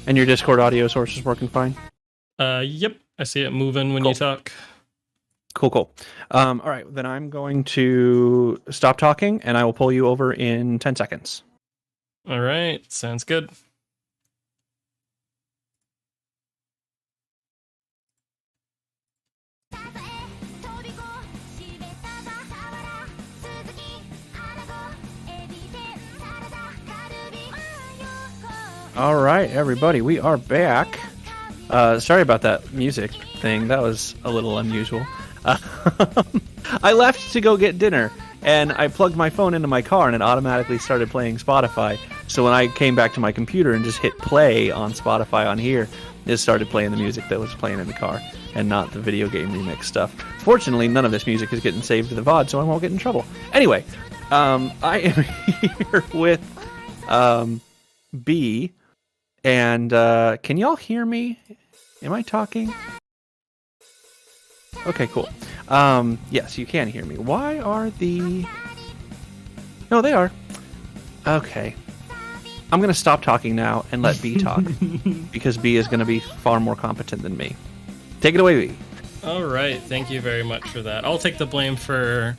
And your Discord audio source is working fine? Yep. I see it moving when you talk. Cool. All right, then I'm going to stop talking, and I will pull you over in 10 seconds. All right, sounds good. All right, everybody, we are back. Sorry about that music thing. That was a little unusual. I left to go get dinner, and I plugged my phone into my car, and it automatically started playing Spotify. So when I came back to my computer and just hit play on Spotify on here, it started playing the music that was playing in the car, and not the video game remix stuff. Fortunately, none of this music is getting saved to the VOD, so I won't get in trouble. Anyway, I am here with B, and can y'all hear me? Am I talking? Okay, cool. Yes, you can hear me. Why are the... No, they are. Okay. I'm going to stop talking now and let B talk, because B is going to be far more competent than me. Take it away, B. All right, thank you very much for that. I'll take the blame for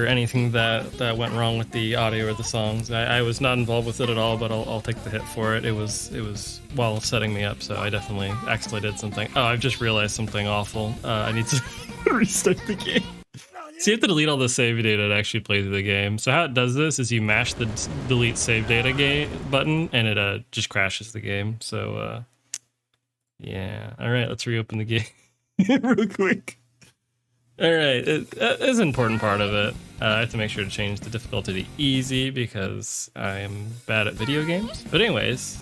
anything that went wrong with the audio or the songs. I was not involved with it at all, but I'll take the hit for it. It was while setting me up, so I definitely accidentally did something. Oh, I've just realized something awful. I need to restart the game. So you have to delete all the save data to actually play through the game. So how it does this is you mash the delete save data button, and it just crashes the game. So yeah. All right, let's reopen the game real quick. All right, it is an important part of it. I have to make sure to change the difficulty to easy because I'm bad at video games. But anyways,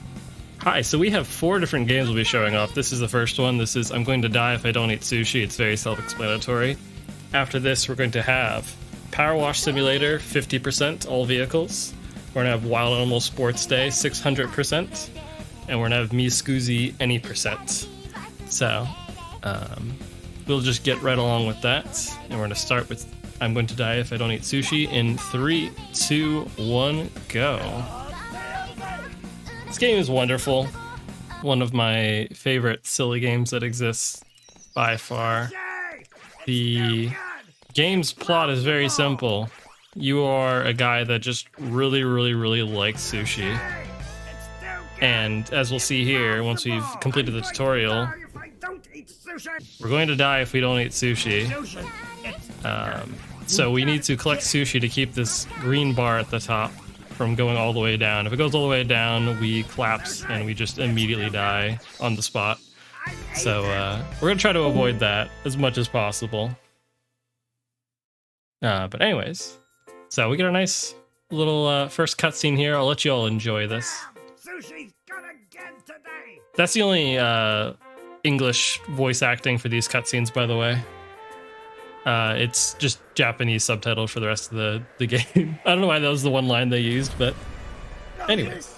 hi, so we have 4 different games we'll be showing off. This is the first one. This is I'm Going to Die If I Don't Eat Sushi. It's very self-explanatory. After this, we're going to have Powerwash Simulator, 50%, all vehicles. We're going to have Wild Animal Sports Day, 600%. And we're going to have Me Scusi, any percent. So, we'll just get right along with that. And we're going to start with I'm Going to Die If I Don't Eat Sushi in 3, 2, 1, go. This game is wonderful. One of my favorite silly games that exists by far. The game's plot is very simple. You are a guy that just really likes sushi. And as we'll see here, once we've completed the tutorial, we're going to die if we don't eat sushi. So we need to collect sushi to keep this green bar at the top from going all the way down. If it goes all the way down, we collapse and we just immediately die on the spot. So we're going to try to avoid that as much as possible. But anyways, so we get a nice little first cutscene here. I'll let you all enjoy this. That's the only English voice acting for these cutscenes, by the way. It's just Japanese subtitle for the rest of the game. I don't know why that was the one line they used, but anyways.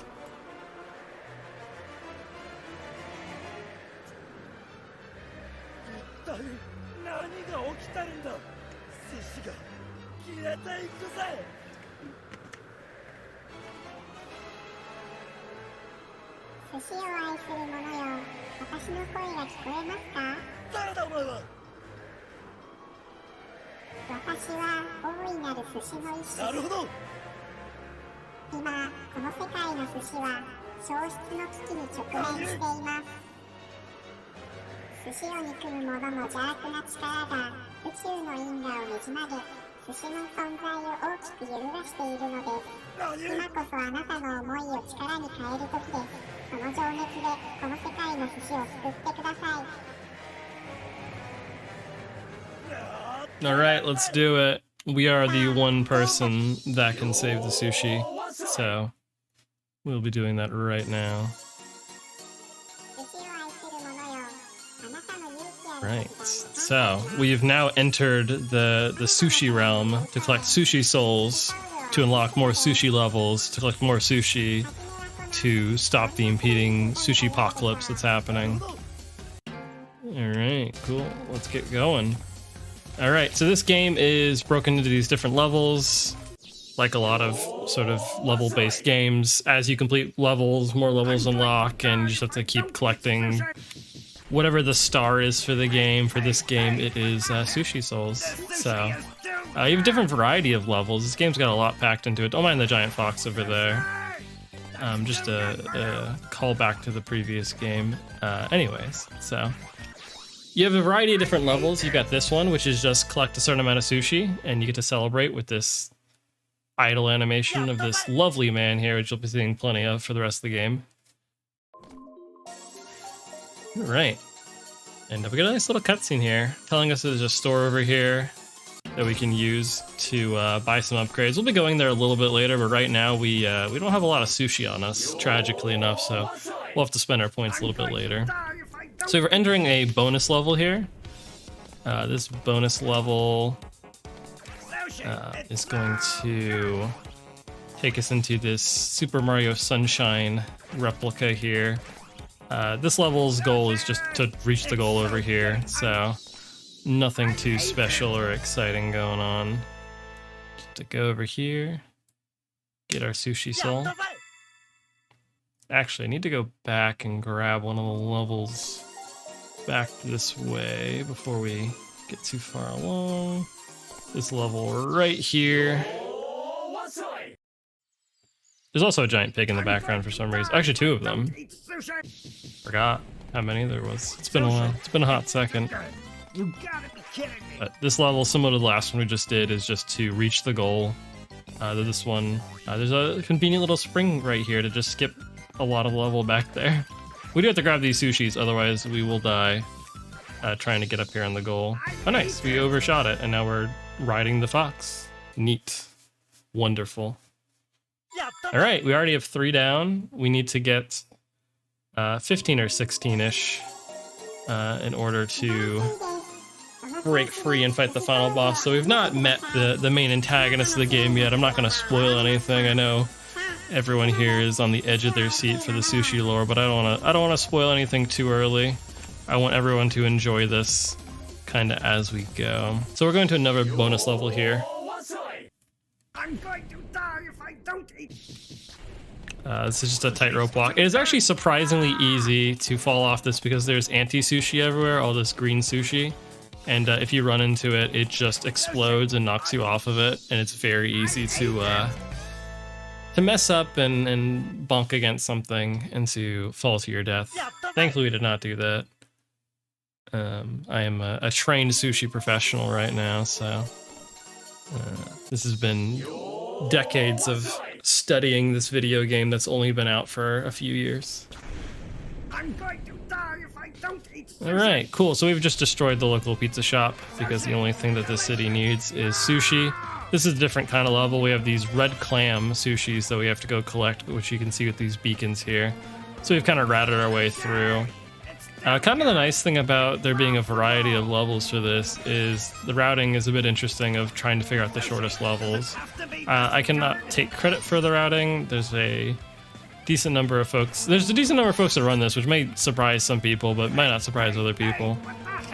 All right, let's do it. We are the one person that can save the sushi, so we'll be doing that right now. Right, so we've now entered the sushi realm to collect sushi souls, to unlock more sushi levels, to collect more sushi, to stop the impeding sushi apocalypse that's happening. All right, cool. Let's get going. All right, so this game is broken into these different levels. like a lot of sort of level-based games, as you complete levels, more levels unlock, and you just have to keep collecting whatever the star is for the game. For this game, it is Sushi Souls. So you have a different variety of levels. This game's got a lot packed into it. Don't mind the giant fox over there. Just a call back to the previous game. Anyways, so you have a variety of different levels. You've got this one, which is just collect a certain amount of sushi, and you get to celebrate with this idle animation of this lovely man here, which you'll be seeing plenty of for the rest of the game. All right, and we got a nice little cutscene here telling us there's a store over here that we can use to buy some upgrades. We'll be going there a little bit later, but right now we don't have a lot of sushi on us, tragically enough, so we'll have to spend our points a little bit later. So we're entering a bonus level here. This bonus level is going to take us into this Super Mario Sunshine replica here. This level's goal is just to reach the goal over here, so nothing too special or exciting going on. Just to go over here, get our sushi soul. Actually, I need to go back and grab one of the levels back this way before we get too far along. This level right here. There's also a giant pig in the background for some reason. Actually, two of them. Forgot how many there was. It's been a while. It's been a hot second. But this level, similar to the last one we just did, is just to reach the goal. This one, there's a convenient little spring right here to just skip a lot of level back there. We do have to grab these sushis, otherwise we will die trying to get up here on the goal. Oh nice, we overshot it, and now we're riding the fox. Neat. Wonderful. Alright, we already have 3 down. We need to get 15 or 16-ish in order to break free and fight the final boss. So we've not met the main antagonist of the game yet. I'm not going to spoil anything. I know everyone here is on the edge of their seat for the sushi lore, but I don't want to spoil anything too early. I want everyone to enjoy this kind of as we go. So we're going to another bonus level here. I'm going to die if I don't eat. This is just a tightrope walk. It is actually surprisingly easy to fall off this because there's anti-sushi everywhere, all this green sushi. And if you run into it, it just explodes and knocks you off of it. And it's very easy to mess up and bonk against something and to fall to your death. Thankfully, we did not do that. I am a trained sushi professional right now, so this has been decades of studying this video game that's only been out for a few years. I'm going to die if I don't eat sushi. Alright, cool. So we've just destroyed the local pizza shop because the only thing that this city needs is sushi. This is a different kind of level. We have these red clam sushis that we have to go collect, which you can see with these beacons here. So we've kind of routed our way through. Kind of the nice thing about there being a variety of levels for this is the routing is a bit interesting of trying to figure out the shortest levels. I cannot take credit for the routing. There's a decent number of folks. There's a decent number of folks that run this, which may surprise some people, but might not surprise other people.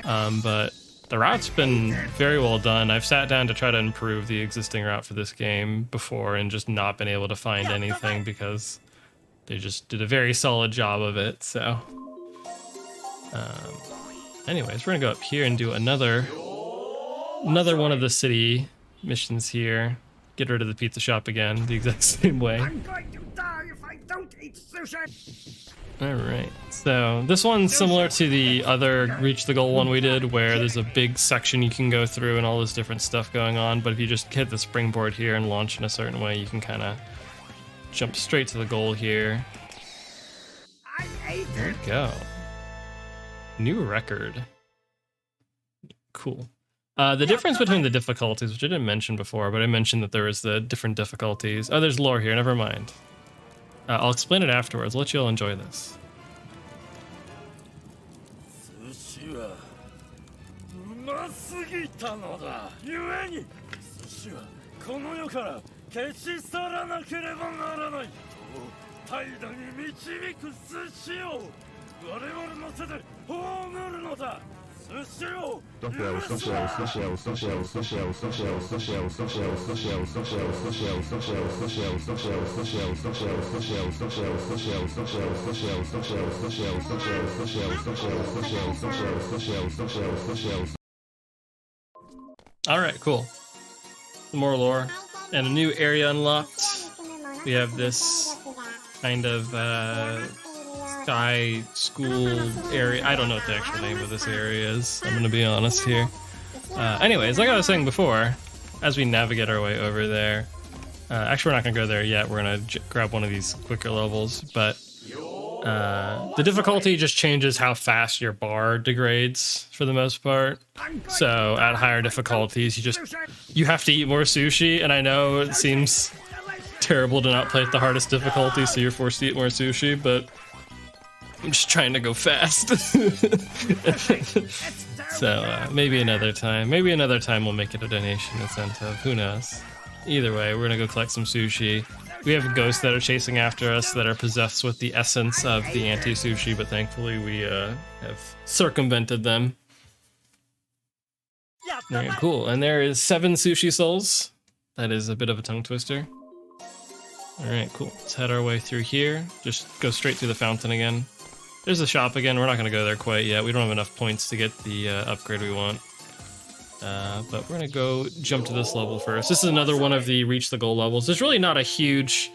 But the route's been very well done. I've sat down to try to improve the existing route for this game before and just not been able to find anything because they just did a very solid job of it, so... anyways, we're gonna go up here and do another one of the city missions here. Get rid of the pizza shop again, the exact same way. I'm going to die if I don't eat sushi. Alright, so this one's similar to the other Reach the Goal one we did, where there's a big section you can go through and all this different stuff going on, but if you just hit the springboard here and launch in a certain way, you can kind of jump straight to the goal here. There we go. New record. Cool. The difference between the difficulties, which I didn't mention before, but I mentioned that there was the different difficulties. Oh, there's lore here, never mind. I'll explain it afterwards. I'll let you all enjoy this. All right, cool. Some more lore and a new area unlocked. We have this kind of sky school area. I don't know what the actual name of this area is. I'm gonna be honest here. Anyways, like I was saying before, as we navigate our way over there, actually we're not gonna go there yet. We're gonna grab one of these quicker levels, but the difficulty just changes how fast your bar degrades for the most part. So at higher difficulties, you have to eat more sushi, and I know it seems terrible to not play at the hardest difficulty, so you're forced to eat more sushi, but I'm just trying to go fast. So maybe another time. Maybe another time we'll make it a donation incentive. Who knows? Either way, we're gonna go collect some sushi. We have ghosts that are chasing after us that are possessed with the essence of the anti-sushi, but thankfully we have circumvented them. Alright, cool. And there is 7 sushi souls. That is a bit of a tongue twister. Alright, cool. Let's head our way through here. Just go straight through the fountain again. There's the shop again. We're not going to go there quite yet. We don't have enough points to get the upgrade we want. But we're going to go jump to this level first. This is another one of the reach the goal levels. There's really not a huge...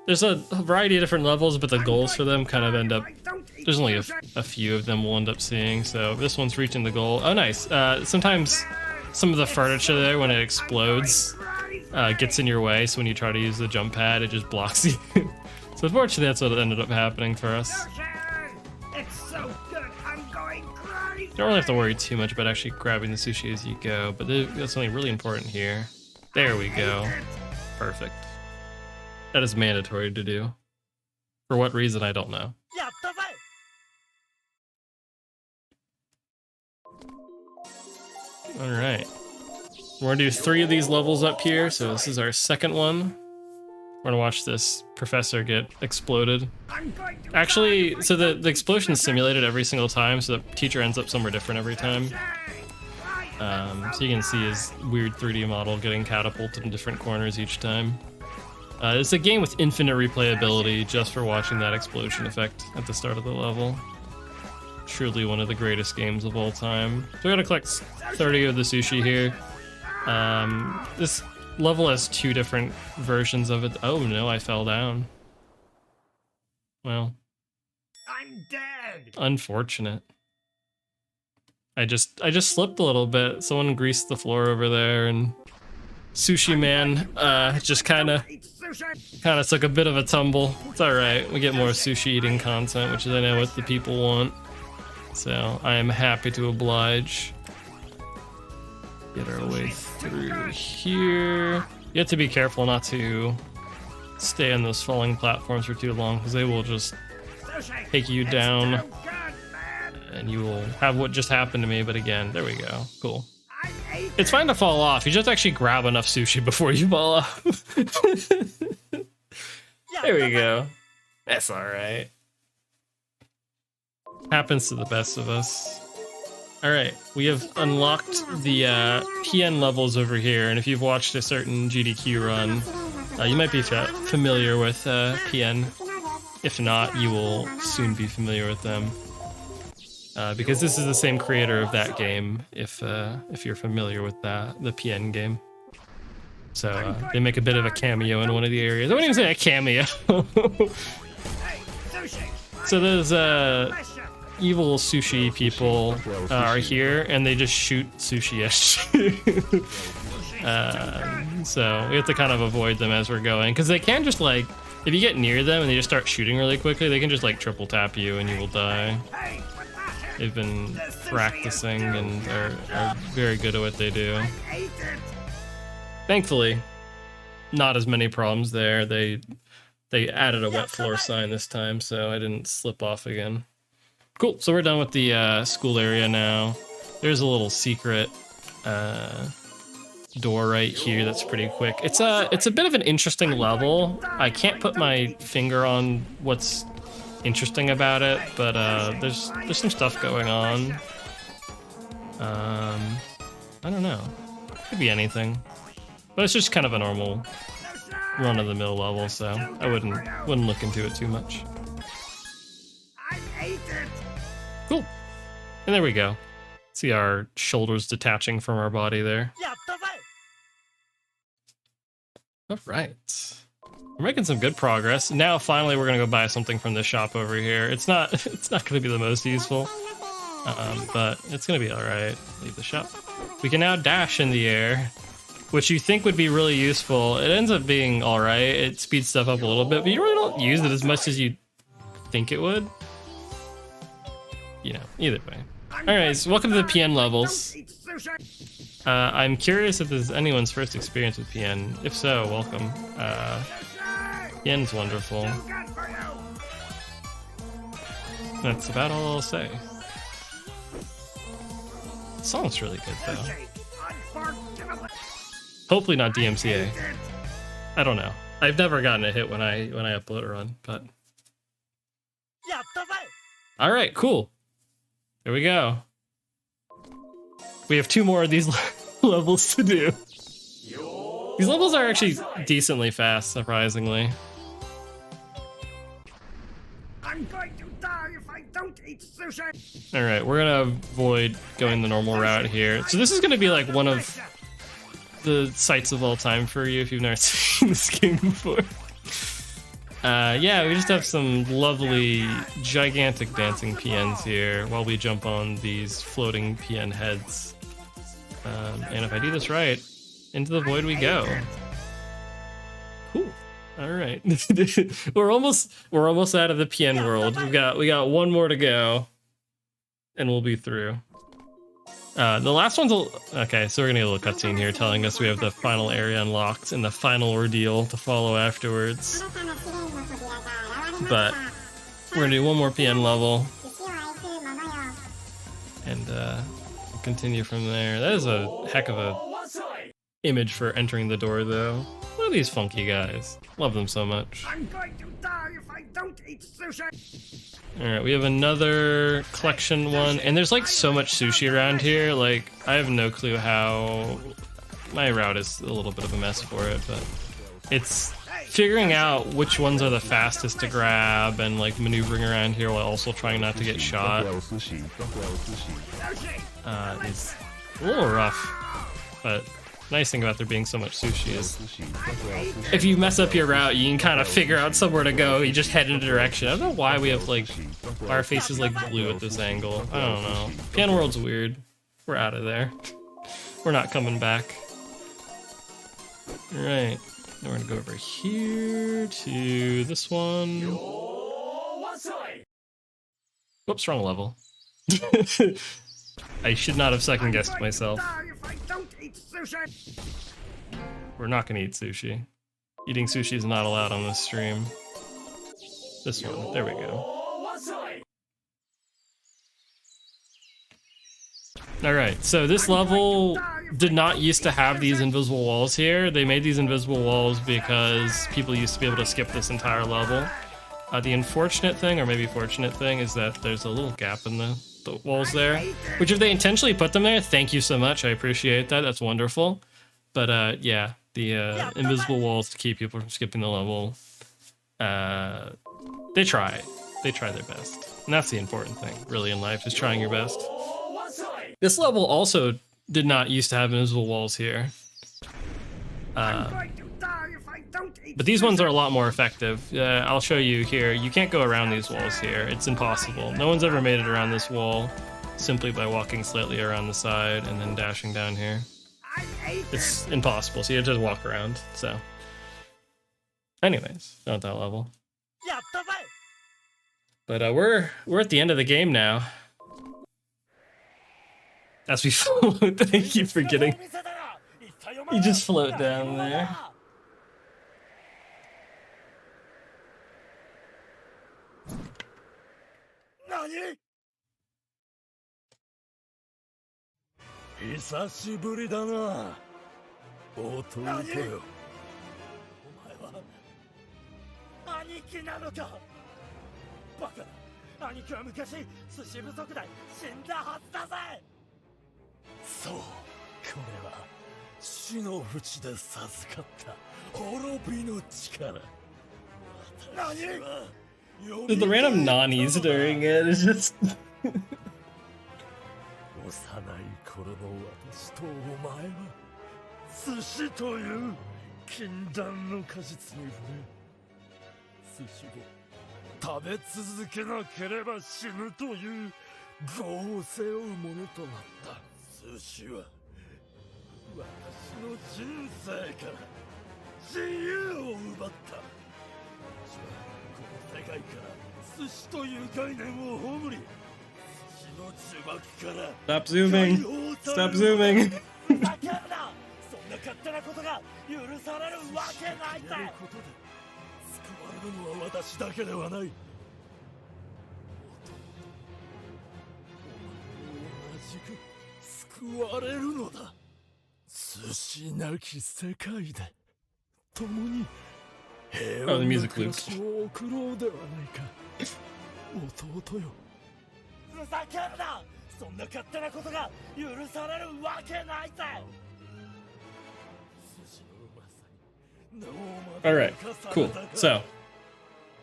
There's a variety of different levels, but the goals for them kind of end up... There's only a few of them we'll end up seeing. So this one's reaching the goal. Oh, nice. Sometimes some of the furniture there, when it explodes, gets in your way. So when you try to use the jump pad, it just blocks you. So unfortunately, that's what ended up happening for us. Don't really have to worry too much about actually grabbing the sushi as you go, but that's something really important here. There we go. Perfect. That is mandatory to do. For what reason, I don't know. Alright. We're gonna do 3 of these levels up here, so this is our second one. We're gonna watch this professor get exploded. Actually, so the explosion is simulated every single time, so the teacher ends up somewhere different every time. So you can see his weird 3D model getting catapulted in different corners each time. It's a game with infinite replayability just for watching that explosion effect at the start of the level. Truly one of the greatest games of all time. So we're gonna collect 30 of the sushi here. This level has 2 different versions of it. Oh no, I fell down. Well, I'm dead. Unfortunate. I just slipped a little bit. Someone greased the floor over there, and Sushi Man just kind of took a bit of a tumble. It's all right. We get more sushi eating content, which is I know what the people want. So I am happy to oblige. Get our way through here. You have to be careful not to stay on those falling platforms for too long, because they will just take you down, and you will have what just happened to me. But again, there we go. Cool. It's fine to fall off. You just actually grab enough sushi before you fall off. There we go. That's all right. Happens to the best of us. Alright, we have unlocked the PN levels over here, and if you've watched a certain GDQ run, you might be familiar with PN. If not, you will soon be familiar with them. Because this is the same creator of that game, if you're familiar with the PN game. So they make a bit of a cameo in one of the areas. I wouldn't even say a cameo. So those evil sushi people are here, and they just shoot sushi at you. So we have to kind of avoid them as we're going, because they can just, like, if you get near them and they just start shooting really quickly, they can just like triple tap you and you will die. They've been practicing and are very good at what they do. Thankfully, not as many problems there. They added a wet floor sign this time, so I didn't slip off again. Cool, so we're done with the school area now. There's a little secret door right here that's pretty quick. It's a bit of an interesting level. I can't put my finger on what's interesting about it, but there's some stuff going on. I don't know. Could be anything. But it's just kind of a normal run-of-the-mill level, so I wouldn't look into it too much. I ate it. Cool. And there we go. See our shoulders detaching from our body there. All right. We're making some good progress. Now, finally, we're gonna go buy something from this shop over here. It's not gonna be the most useful, but it's gonna be all right. Leave the shop. We can now dash in the air, which you think would be really useful. It ends up being all right. It speeds stuff up a little bit, but you really don't use it as much as you think it would. You know, either way. All right, so welcome to the PN levels. I'm curious if this is anyone's first experience with PN. If so, welcome. PN's wonderful. That's about all I'll say. The song's really good though. Hopefully not DMCA. I don't know. I've never gotten a hit when I upload a run, but. All right, cool. There we go. We have 2 more of these levels to do. These levels are actually decently fast, surprisingly. I'm going to die if I don't eat sushi. All right, we're gonna avoid going the normal route here. So this is gonna be like one of the sights of all time for you if you've never seen this game before. Yeah, we just have some lovely, gigantic dancing PNs here while we jump on these floating PN heads. And if I do this right, into the void we go. Cool. All right, we're almost out of the PN world. We got 1 more to go, and we'll be through. The last one's okay. So we're gonna get a little cutscene here telling us we have the final area unlocked and the final ordeal to follow afterwards. But we're gonna do 1 more PN level, and continue from there. That is a heck of a image for entering the door, though. Look at these funky guys. Love them so much. I'm going to die if I don't eat sushi. All right, we have another collection one, and there's like so much sushi around here. Like, I have no clue how. My route is a little bit of a mess for it, but it's figuring out which ones are the fastest to grab and like maneuvering around here while also trying not to get shot is a little rough. But nice thing about there being so much sushi is if you mess up your route, you can kind of figure out somewhere to go. You just head in a direction. I don't know why we have like our face is like blue at this angle. I don't know. Piano World's weird. We're out of there. We're not coming back. All right. Now we're gonna go over here to this one. Whoops, wrong level. I should not have second guessed myself. We're not gonna eat sushi. Eating sushi is not allowed on this stream. This one, there we go. Alright, so this level did not used to have these invisible walls here. They made these invisible walls because people used to be able to skip this entire level. The unfortunate thing, or maybe fortunate thing, is that there's a little gap in the walls there. Which if they intentionally put them there, thank you so much. I appreciate that. That's wonderful. But yeah, the invisible walls to keep people from skipping the level. They try. They try their best. And that's the important thing, really, in life, is trying your best. This level also did not used to have invisible walls here. But these ones are a lot more effective. I'll show you here. You can't go around these walls here. It's impossible. No one's ever made it around this wall simply by walking slightly around the side and then dashing down here. It's impossible, so you have to just walk around. So, anyways, not that level. But we're at the end of the game now. As we float, thank you for getting. You just float down there. そう、これは死の淵で授かった滅びの力。私は The random nani's during it is just. 幼い頃の私とお前は寿司という禁断の果実に触れ、寿司を食べ続けなければ死ぬという業を背負うものとなった。寿司は私の人生から自由を奪った。私はこの世界から寿司という概念を葬り、寿司の呪縛から Stop zooming. Stop zooming. ふざけるな。そんな勝手なことが許されるわけないぜ。ことで救われるのは私だけではない。同じく救われるのだ。寿司なき世界で共に平和な暮らしを送ろうではないか。弟よ。ふざけるな。そんな勝手なことが許されるわけないぜ。 Alright, cool. So,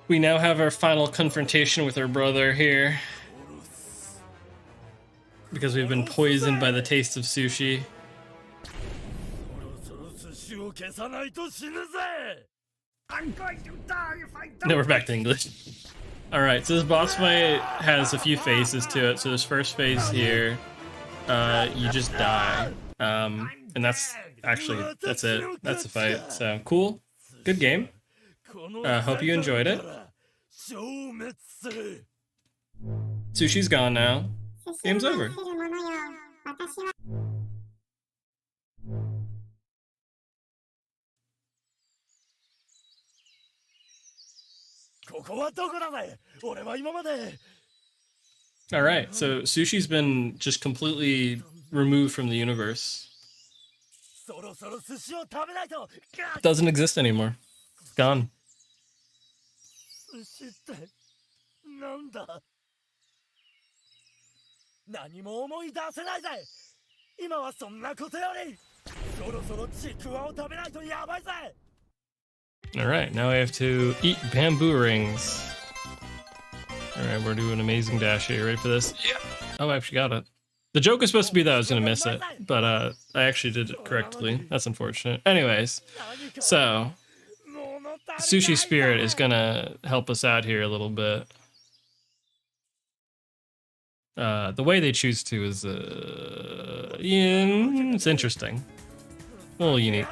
we now have our final confrontation with our brother here. Because we've been poisoned by the taste of sushi. I'm going to die if I don't. No, we're back to English. Alright, so this boss fight has a few phases to it. So this first phase here, you just die. And that's actually, that's it. That's the fight. So, cool. Good game. Hope you enjoyed it. Sushi's gone now. Game's over. Alright, so Sushi's been just completely removed from the universe. Doesn't exist anymore. It's gone. Alright, now I have to eat bamboo rings. Alright, we're doing an amazing dash here. Ready for this? Yeah. Oh, I actually got it. The joke was supposed to be that I was going to miss it, but I actually did it correctly. That's unfortunate. Anyways, so Sushi Spirit is going to help us out here a little bit. The way they choose to is it's interesting. A little unique.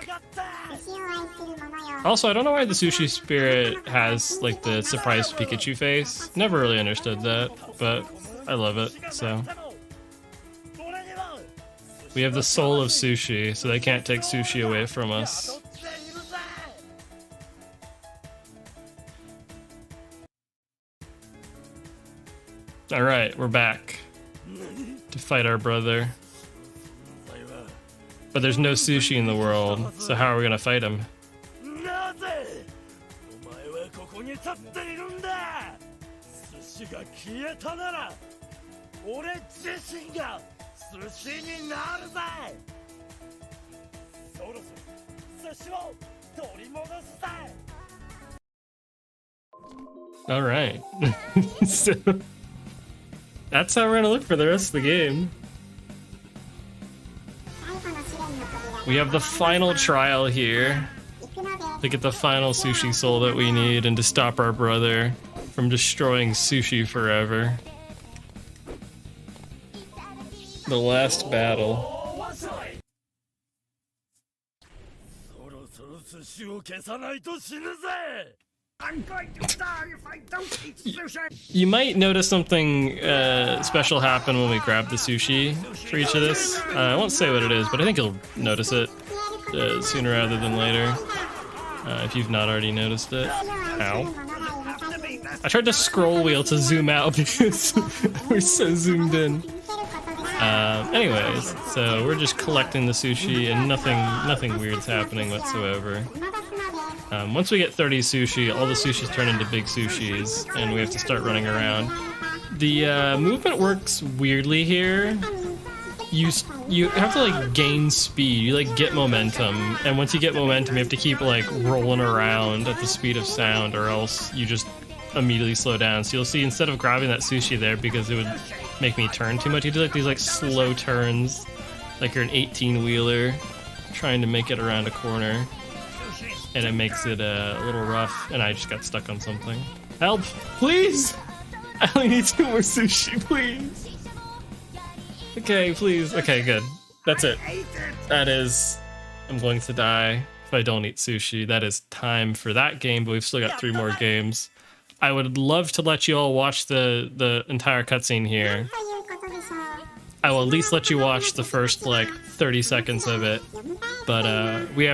Also, I don't know why the Sushi Spirit has like the surprised Pikachu face. Never really understood that, but I love it, so. We have the soul of Sushi, so they can't take Sushi away from us. Alright, we're back to fight our brother. But there's no Sushi in the world, so how are we gonna fight him? Alright. So that's how we're gonna look for the rest of the game. We have the final trial here to get the final Sushi soul that we need and to stop our brother from destroying Sushi forever. The last battle. I'm going to die if I don't eat sushi. You might notice something special happen when we grab the sushi for each of this. I won't say what it is, but I think you'll notice it sooner rather than later. If you've not already noticed it. Ow. I tried to scroll wheel to zoom out because we're so zoomed in. Anyways, so we're just collecting the sushi and nothing weird's happening whatsoever. Once we get 30 sushi, all the sushis turn into big sushis, and we have to start running around. The movement works weirdly here. you have to like gain speed. You like get momentum, and once you get momentum, you have to keep like rolling around at the speed of sound, or else you just immediately slow down. So you'll see instead of grabbing that sushi there because it would make me turn too much, you do like these like slow turns, like you're an 18-wheeler trying to make it around a corner, and it makes it a little rough. And I just got stuck on something. Help, please! I only need 2 more sushi, please. Okay, please. Okay, good. That's it. That is... I'm going to die if I don't eat sushi. That is time for that game, but we've still got 3 more games. I would love to let you all watch the entire cutscene here. I will at least let you watch the first, like, 30 seconds of it. But, we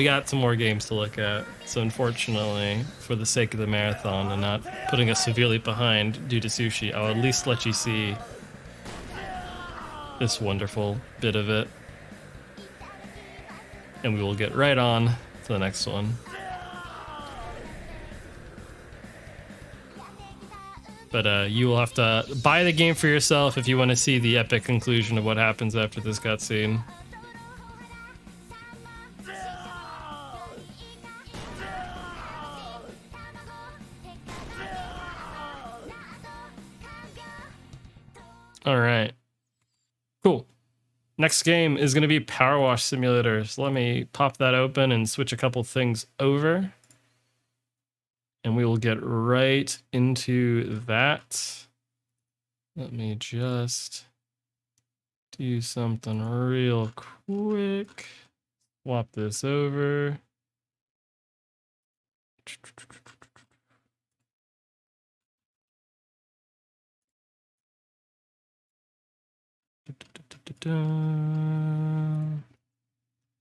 got some more games to look at. So unfortunately, for the sake of the marathon and not putting us severely behind due to sushi, I'll at least let you see this wonderful bit of it, and we will get right on to the next one. But you will have to buy the game for yourself if you want to see the epic conclusion of what happens after this cutscene. All right. Cool. Next game is going to be Powerwash Simulator. So let me pop that open and switch a couple things over. And we will get right into that. Let me just do something real quick. Swap this over.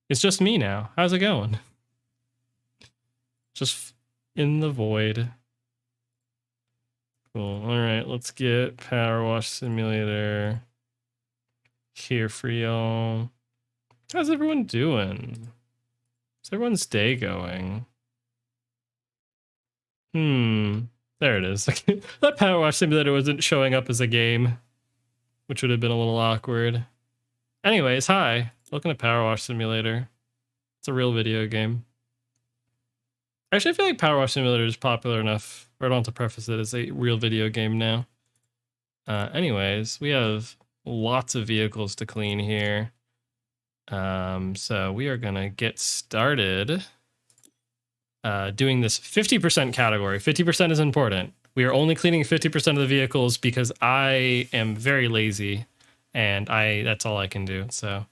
It's just me now. How's it going? Just in the void. Cool. All right, let's get Powerwash Simulator here for y'all. How's everyone doing? How's everyone's day going? There it is. That Powerwash Simulator wasn't showing up as a game, which would have been a little awkward. Anyways, hi. Welcome to Powerwash Simulator. It's a real video game. Actually, I feel like Powerwash Simulator is popular enough, or I don't have to preface it as a real video game now. Anyways, we have lots of vehicles to clean here. So we are gonna get started doing this 50% category. 50% is important. We are only cleaning 50% of the vehicles because I am very lazy, and that's all I can do. So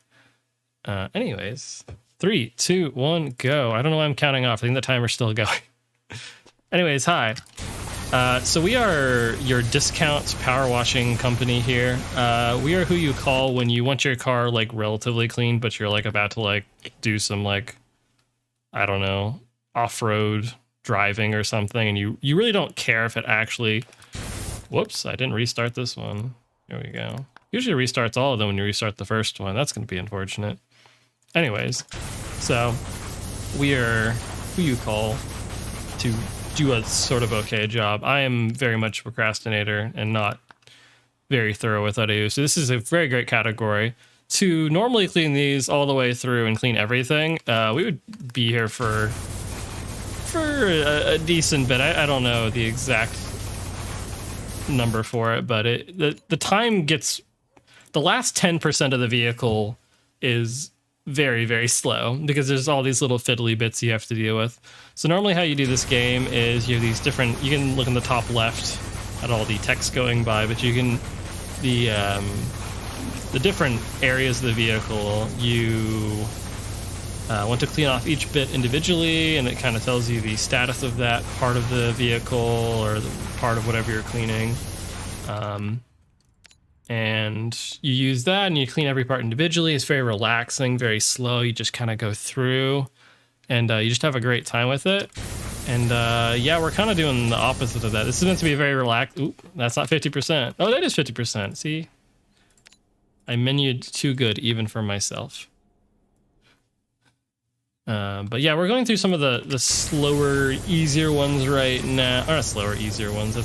anyways, 3, 2, 1, go. I don't know why I'm counting off. I think the timer's still going. Anyways, hi. So we are your discount power washing company here. We are who you call when you want your car like relatively clean, but you're like about to like do some like, I don't know, off-road driving or something, and you really don't care if it actually... Whoops, I didn't restart this one. There we go. Usually restarts all of them when you restart the first one. That's going to be unfortunate. Anyways, so we are who you call to do a sort of okay job. I am very much a procrastinator and not very thorough with what I do. So this is a very great category. To normally clean these all the way through and clean everything, we would be here for a decent bit. I don't know the exact number for it, but the time gets... The last 10% of the vehicle is very, very slow because there's all these little fiddly bits you have to deal with. So normally how you do this game is you have these different... You can look in the top left at all the text going by, but you can... The different areas of the vehicle, you want to clean off each bit individually, and it kind of tells you the status of that part of the vehicle or the part of whatever you're cleaning. And you use that and you clean every part individually. It's very relaxing, very slow. You just kind of go through and you just have a great time with it. And yeah, we're kind of doing the opposite of that. This is meant to be very relaxed. Oop, that's not 50%. Oh, that is 50%. See? I menued too good even for myself. But yeah, we're going through some of the slower, easier ones right now. Or not slower, easier ones.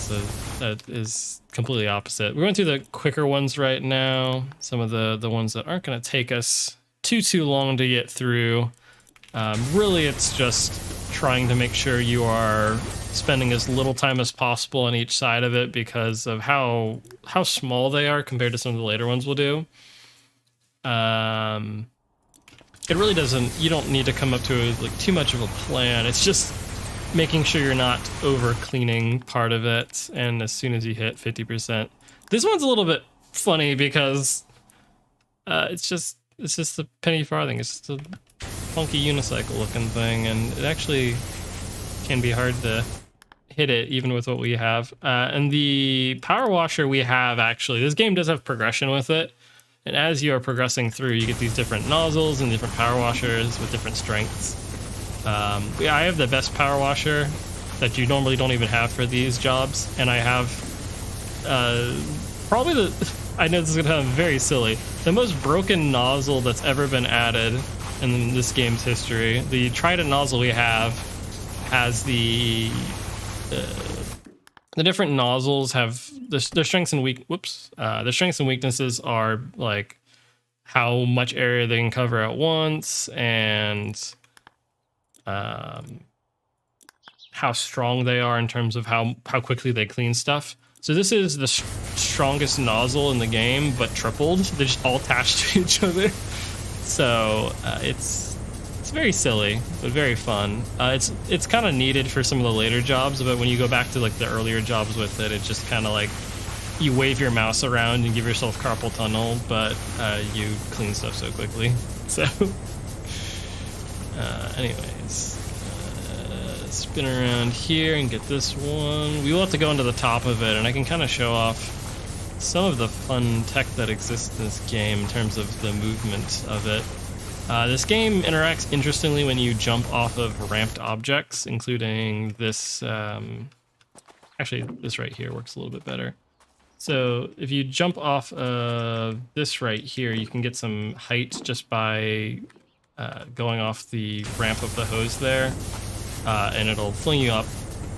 That is completely opposite. We're going through the quicker ones right now. Some of the ones that aren't going to take us too long to get through. Really, it's just trying to make sure you are spending as little time as possible on each side of it because of how small they are compared to some of the later ones we'll do. It really doesn't, you don't need to come up to like too much of a plan. It's just making sure you're not over cleaning part of it. And as soon as you hit 50%, this one's a little bit funny because it's just a penny farthing. It's just a funky unicycle looking thing, and it actually can be hard to hit it even with what we have. And the power washer we have, actually, this game does have progression with it. And as you are progressing through, you get these different nozzles and different power washers with different strengths. I have the best power washer that you normally don't even have for these jobs. And I have probably I know this is going to sound very silly, the most broken nozzle that's ever been added in this game's history. The Trident nozzle we have has the different nozzles have their strengths and their strengths and weaknesses are like how much area they can cover at once and how strong they are in terms of how quickly they clean stuff. So this is the strongest nozzle in the game, but tripled. They're just all attached to each other. So it's very silly, but very fun. It's kind of needed for some of the later jobs, but when you go back to like the earlier jobs with it, it's just kind of like you wave your mouse around and give yourself carpal tunnel, but you clean stuff so quickly. So anyways, spin around here and get this one. We will have to go into the top of it, and I can kind of show off some of the fun tech that exists in this game in terms of the movement of it. This game interacts interestingly when you jump off of ramped objects, including this. Actually, this right here works a little bit better. So if you jump off of this right here, you can get some height just by going off the ramp of the hose there, and it'll fling you up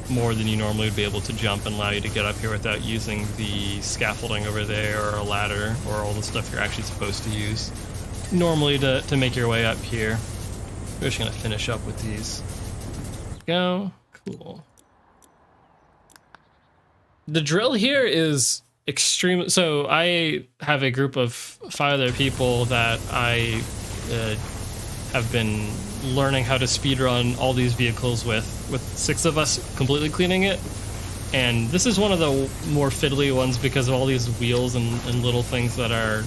more than you normally would be able to jump and allow you to get up here without using the scaffolding over there or a ladder or all the stuff you're actually supposed to use normally to make your way up here. We're just gonna finish up with these. Go. Cool. The drill here is extreme. So I have a group of 5 other people that I have been learning how to speedrun all these vehicles with 6 of us completely cleaning it. And this is one of the more fiddly ones because of all these wheels and little things that are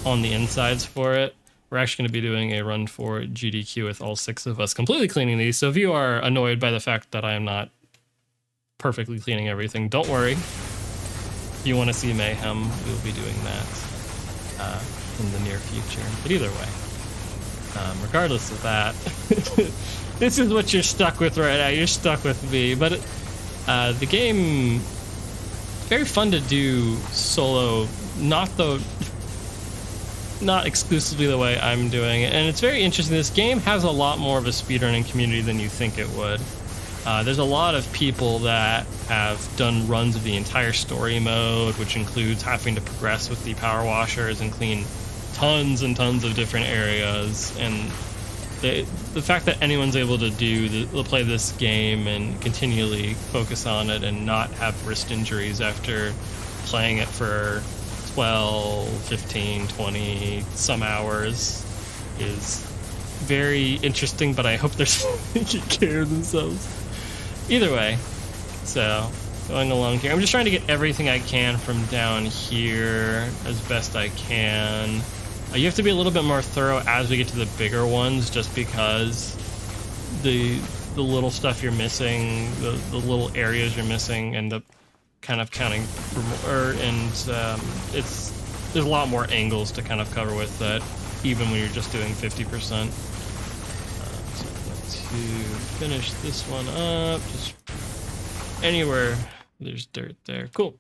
on the insides for it. We're actually going to be doing a run for GDQ with all 6 of us completely cleaning these. So if you are annoyed by the fact that I am not perfectly cleaning everything, don't worry. If you want to see mayhem, we will be doing that in the near future. But either way, regardless of that, this is what you're stuck with right now. You're stuck with me. But the game, very fun to do solo, not exclusively the way I'm doing it. And it's very interesting. This game has a lot more of a speedrunning community than you think it would. There's a lot of people that have done runs of the entire story mode, which includes having to progress with the power washers and clean tons and tons of different areas. And the fact that anyone's able to play this game and continually focus on it and not have wrist injuries after playing it for 12, 15, 20 some hours is very interesting, but I hope they're taking care of themselves. Either way, so going along here, I'm just trying to get everything I can from down here as best I can. You have to be a little bit more thorough as we get to the bigger ones, just because the little stuff you're missing, the little areas you're missing end up kind of counting for more, and there's a lot more angles to kind of cover with that, even when you're just doing 50%. So I'm going to finish this one up, just anywhere there's dirt there. Cool.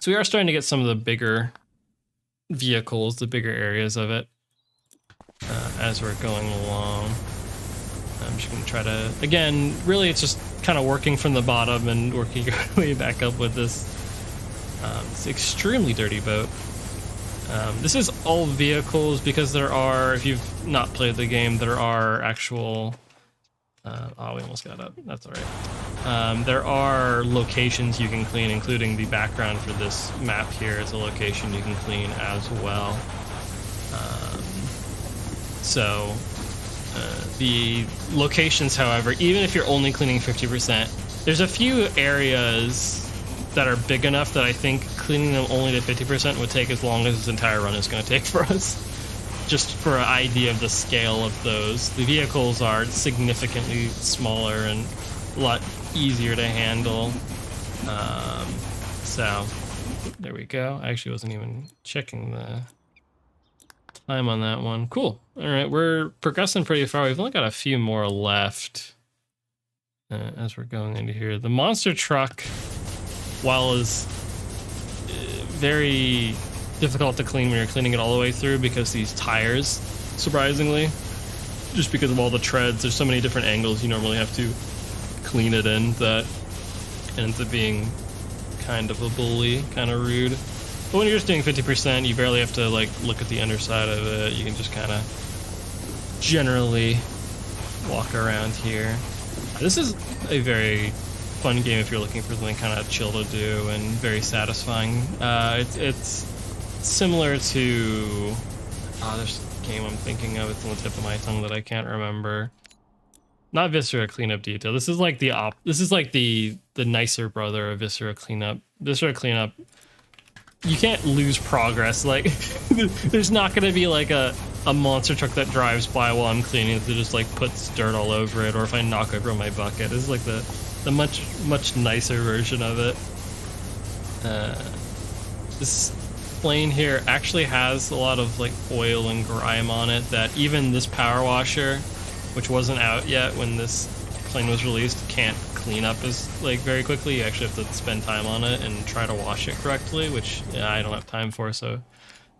So we are starting to get some of the bigger vehicles, the bigger areas of it, as we're going along. I'm just going to try to, again, really it's just kind of working from the bottom and working your way back up with this. It's an extremely dirty boat. This is all vehicles because there are, if you've not played the game, there are actual... we almost got up. That's all right. There are locations you can clean, including the background for this map here is a location you can clean as well. The locations, however, even if you're only cleaning 50%, there's a few areas that are big enough that I think cleaning them only to 50% would take as long as this entire run is going to take for us. Just for an idea of the scale of those. The vehicles are significantly smaller and a lot easier to handle. So, there we go. I actually wasn't even checking the time on that one. Cool. All right, we're progressing pretty far. We've only got a few more left as we're going into here. The monster truck, while is very difficult to clean when you're cleaning it all the way through because these tires, surprisingly, just because of all the treads, there's so many different angles you normally have to clean it in that ends up being kind of a bully, kind of rude. But when you're just doing 50%, you barely have to like look at the underside of it. You can just kind of generally walk around here. This is a very fun game if you're looking for something kind of chill to do and very satisfying. It's similar to there's a game I'm thinking of, it's on the tip of my tongue that I can't remember. Not Viscera Cleanup Detail. This is like the nicer brother of Viscera Cleanup. Viscera Cleanup, you can't lose progress. Like there's not gonna be like a monster truck that drives by while I'm cleaning that just like puts dirt all over it, or if I knock over my bucket. This is like the much nicer version of it. This plane here actually has a lot of like oil and grime on it that even this power washer, which wasn't out yet when this plane was released, can't clean up as like very quickly. You actually have to spend time on it and try to wash it correctly, which I don't have time for, so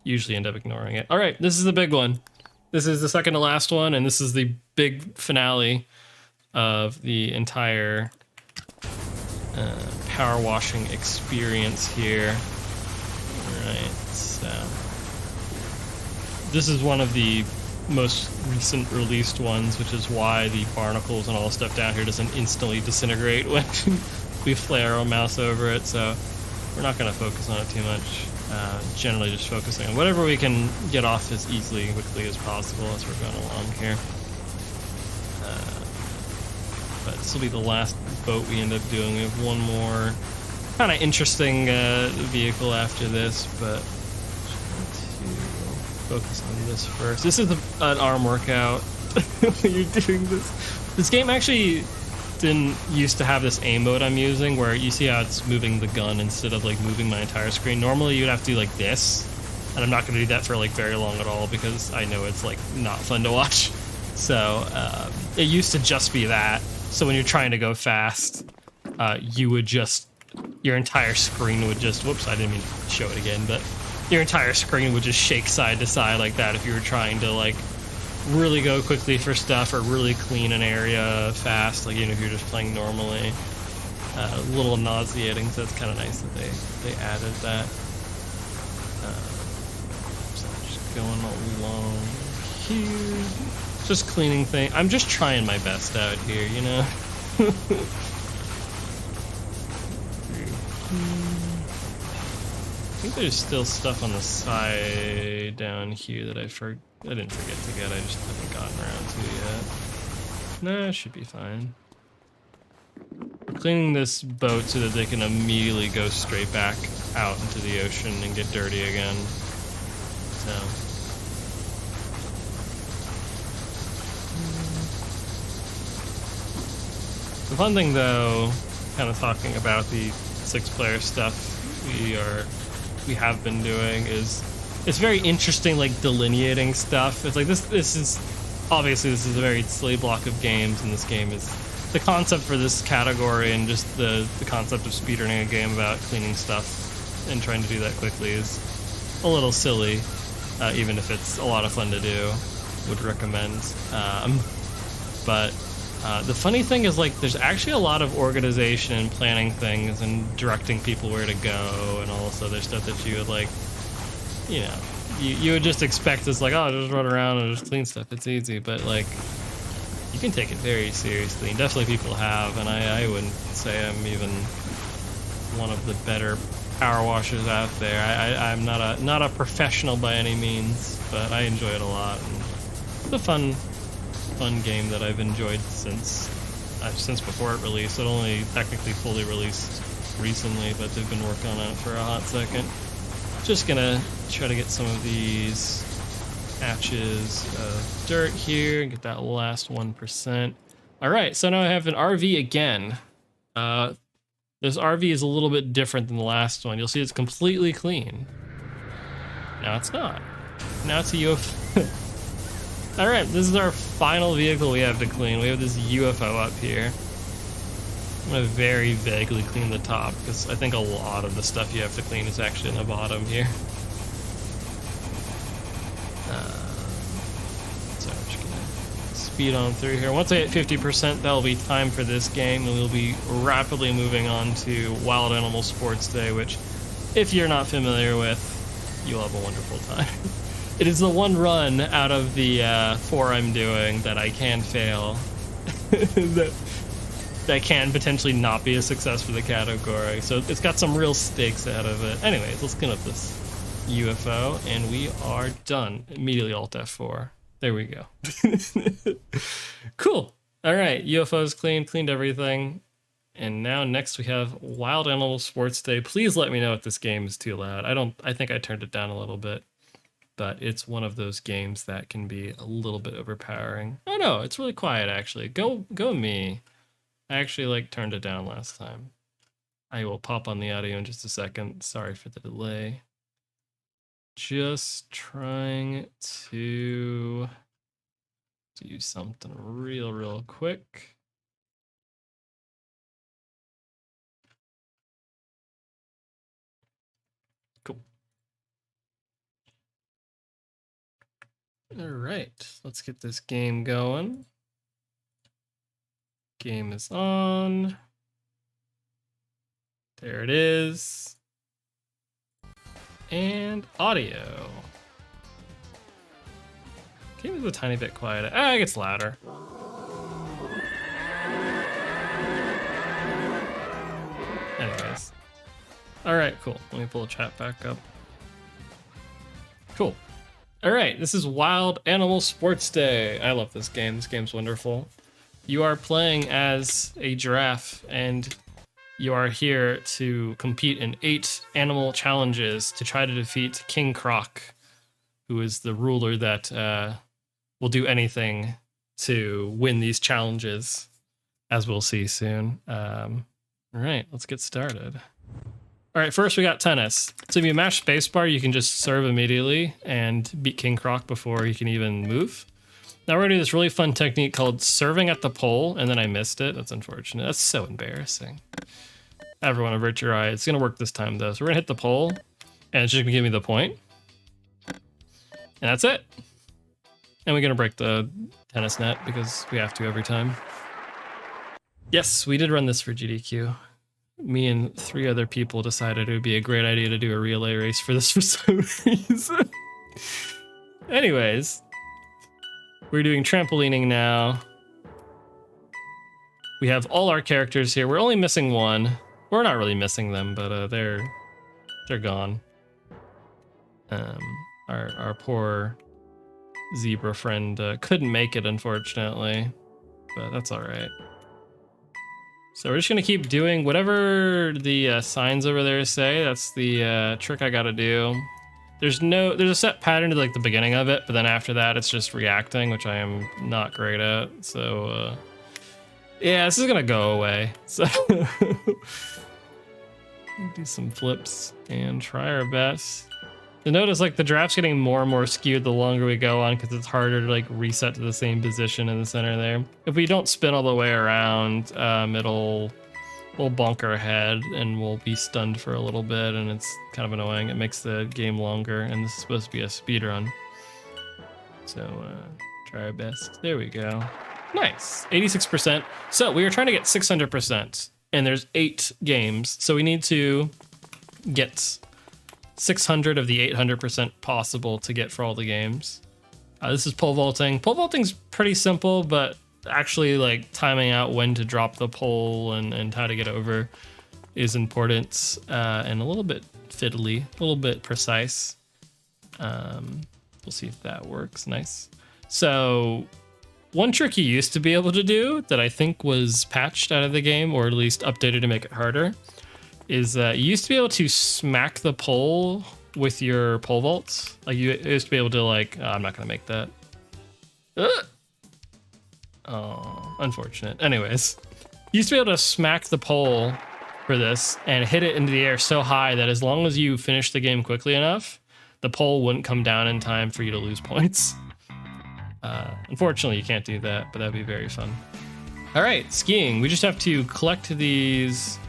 usually end up ignoring it. All right, this is the big one. This is the second to last one, and this is the big finale of the entire power washing experience here. Alright, so this is one of the most recent released ones, which is why the barnacles and all the stuff down here doesn't instantly disintegrate when we flare our mouse over it, so we're not going to focus on it too much. Generally just focusing on whatever we can get off as easily and quickly as possible as we're going along here. But this will be the last boat we end up doing. We have one more kind of interesting vehicle after this, but focus on this first. This is an arm workout when you're doing this. This game actually didn't used to have this aim mode I'm using where you see how it's moving the gun instead of like moving my entire screen. Normally you'd have to do like this, and I'm not going to do that for like very long at all because I know it's like not fun to watch. So it used to just be that. So when you're trying to go fast, you would just, your entire screen would just, whoops, I didn't mean to show it again, but your entire screen would just shake side to side like that if you were trying to like really go quickly for stuff or really clean an area fast, like even if you're just playing normally. A little nauseating, so it's kind of nice that they added that. So I'm just going along here. Just cleaning things. I'm just trying my best out here, you know? I think there's still stuff on the side down here that I didn't forget to get. I just haven't gotten around to yet. Nah, it should be fine. We're cleaning this boat so that they can immediately go straight back out into the ocean and get dirty again. So. The fun thing, though, kind of talking about the 6-player stuff we have been doing, is it's very interesting, like delineating stuff. It's like this is obviously this is a very silly block of games, and this game is the concept for this category, and just the concept of speedrunning a game about cleaning stuff and trying to do that quickly is a little silly, even if it's a lot of fun to do. Would recommend, but The funny thing is, like, there's actually a lot of organization and planning things and directing people where to go and all this other stuff that you would, like, you know, you would just expect as, like, oh, just run around and just clean stuff. It's easy, but, like, you can take it very seriously. And definitely people have, and I wouldn't say I'm even one of the better power washers out there. I'm not a professional by any means, but I enjoy it a lot. And it's a fun game that I've enjoyed since before it released. It only technically fully released recently, but they've been working on it for a hot second. Just gonna try to get some of these patches of dirt here and get that last 1%. All right, so now I have an RV again. This RV is a little bit different than the last one. You'll see it's completely clean. Now it's not. Now it's a UFO. All right, this is our final vehicle we have to clean. We have this UFO up here. I'm gonna very vaguely clean the top because I think a lot of the stuff you have to clean is actually in the bottom here. So I'm just gonna speed on through here. Once I hit 50%, that'll be time for this game, and we'll be rapidly moving on to Wild Animal Sports Day, which, if you're not familiar with, you'll have a wonderful time. It is the one run out of the 4 I'm doing that I can fail. that can potentially not be a success for the category. So it's got some real stakes ahead of it. Anyways, let's clean up this UFO, and we are done. Immediately Alt F4. There we go. Cool. All right, UFO's cleaned everything. And now next we have Wild Animal Sports Day. Please let me know if this game is too loud. I think I turned it down a little bit. But it's one of those games that can be a little bit overpowering. Oh no, it's really quiet actually. Go me. I actually like turned it down last time. I will pop on the audio in just a second. Sorry for the delay. Just trying to do something real quick. Cool. All right, let's get this game going. Game is on. There it is. And audio. Can you move a tiny bit quieter? It gets louder. Anyways. All right, cool. Let me pull the chat back up. Cool. All right, this is Wild Animal Sports Day. I love this game. This game's wonderful. You are playing as a giraffe, and you are here to compete in 8 animal challenges to try to defeat King Croc, who is the ruler that will do anything to win these challenges, as we'll see soon. All right, let's get started. All right, first we got tennis. So if you mash spacebar, you can just serve immediately and beat King Croc before he can even move. Now we're gonna do this really fun technique called serving at the pole, and then I missed it. That's unfortunate. That's so embarrassing. Everyone avert your eye. It's gonna work this time though. So we're gonna hit the pole, and it's just gonna give me the point. And that's it. And we're gonna break the tennis net because we have to every time. Yes, we did run this for GDQ. Me and 3 other people decided it would be a great idea to do a relay race for this for some reason. Anyways, we're doing trampolining now. We have all our characters here. We're only missing one. We're not really missing them, but they're gone. Our poor zebra friend couldn't make it, unfortunately, but that's all right. So we're just gonna keep doing whatever the signs over there say. That's the trick I gotta do. There's a set pattern to like the beginning of it, but then after that it's just reacting, which I am not great at. So yeah, this is gonna go away. So do some flips and try our best. You'll notice like the draft's getting more and more skewed the longer we go on because it's harder to like reset to the same position in the center there. If we don't spin all the way around, we'll bonk our head and we'll be stunned for a little bit, and it's kind of annoying. It makes the game longer, and this is supposed to be a speed run. So try our best. There we go. Nice. 86%. So we are trying to get 600%, and there's 8 games. So we need to get 600 of the 800% possible to get for all the games. This is pole vaulting. Pole vaulting's pretty simple, but actually like timing out when to drop the pole and how to get over is important, and a little bit fiddly, a little bit precise. We'll see if that works. Nice. So one trick you used to be able to do that I think was patched out of the game, or at least updated to make it harder, is you used to be able to smack the pole with your pole vaults. Like you used to be able to like, I'm not gonna make that. Oh, unfortunate. Anyways, you used to be able to smack the pole for this and hit it into the air so high that as long as you finish the game quickly enough, the pole wouldn't come down in time for you to lose points. Unfortunately, you can't do that, but that'd be very fun. All right, skiing. We just have to collect these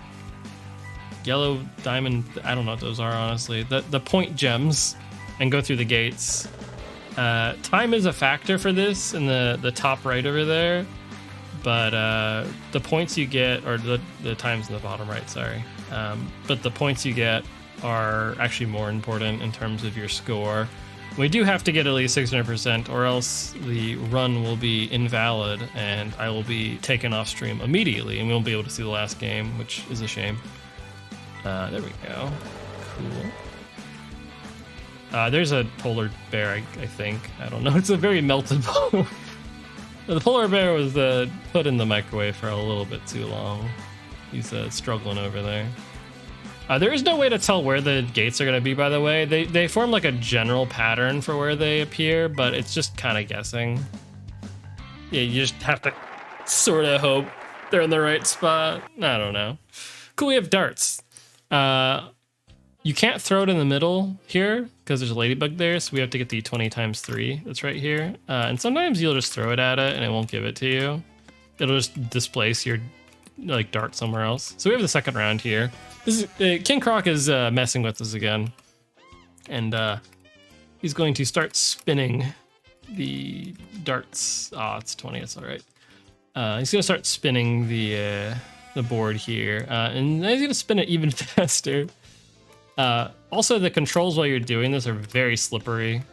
yellow diamond, I don't know what those are, honestly, the point gems, and go through the gates. Time is a factor for this in the top right over there, but the points you get, or the time's in the bottom right, sorry, but the points you get are actually more important in terms of your score. We do have to get at least 600%, or else the run will be invalid and I will be taken off stream immediately and we won't be able to see the last game, which is a shame. There we go. Cool. There's a polar bear, I think. I don't know. It's a very melted polar. The polar bear was put in the microwave for a little bit too long. He's struggling over there. There is no way to tell where the gates are going to be, by the way. They form like a general pattern for where they appear, but it's just kind of guessing. Yeah, you just have to sort of hope they're in the right spot. I don't know. Cool, we have darts. You can't throw it in the middle here because there's a ladybug there, so we have to get the 20 times 3 that's right here. And sometimes you'll just throw it at it and it won't give it to you. It'll just displace your like dart somewhere else. So we have the second round here. This is King Croc is messing with us again, and he's going to start spinning the darts. Oh, it's 20. It's all right. He's going to start spinning the board here, and he's going to spin it even faster. Also, the controls while you're doing this are very slippery.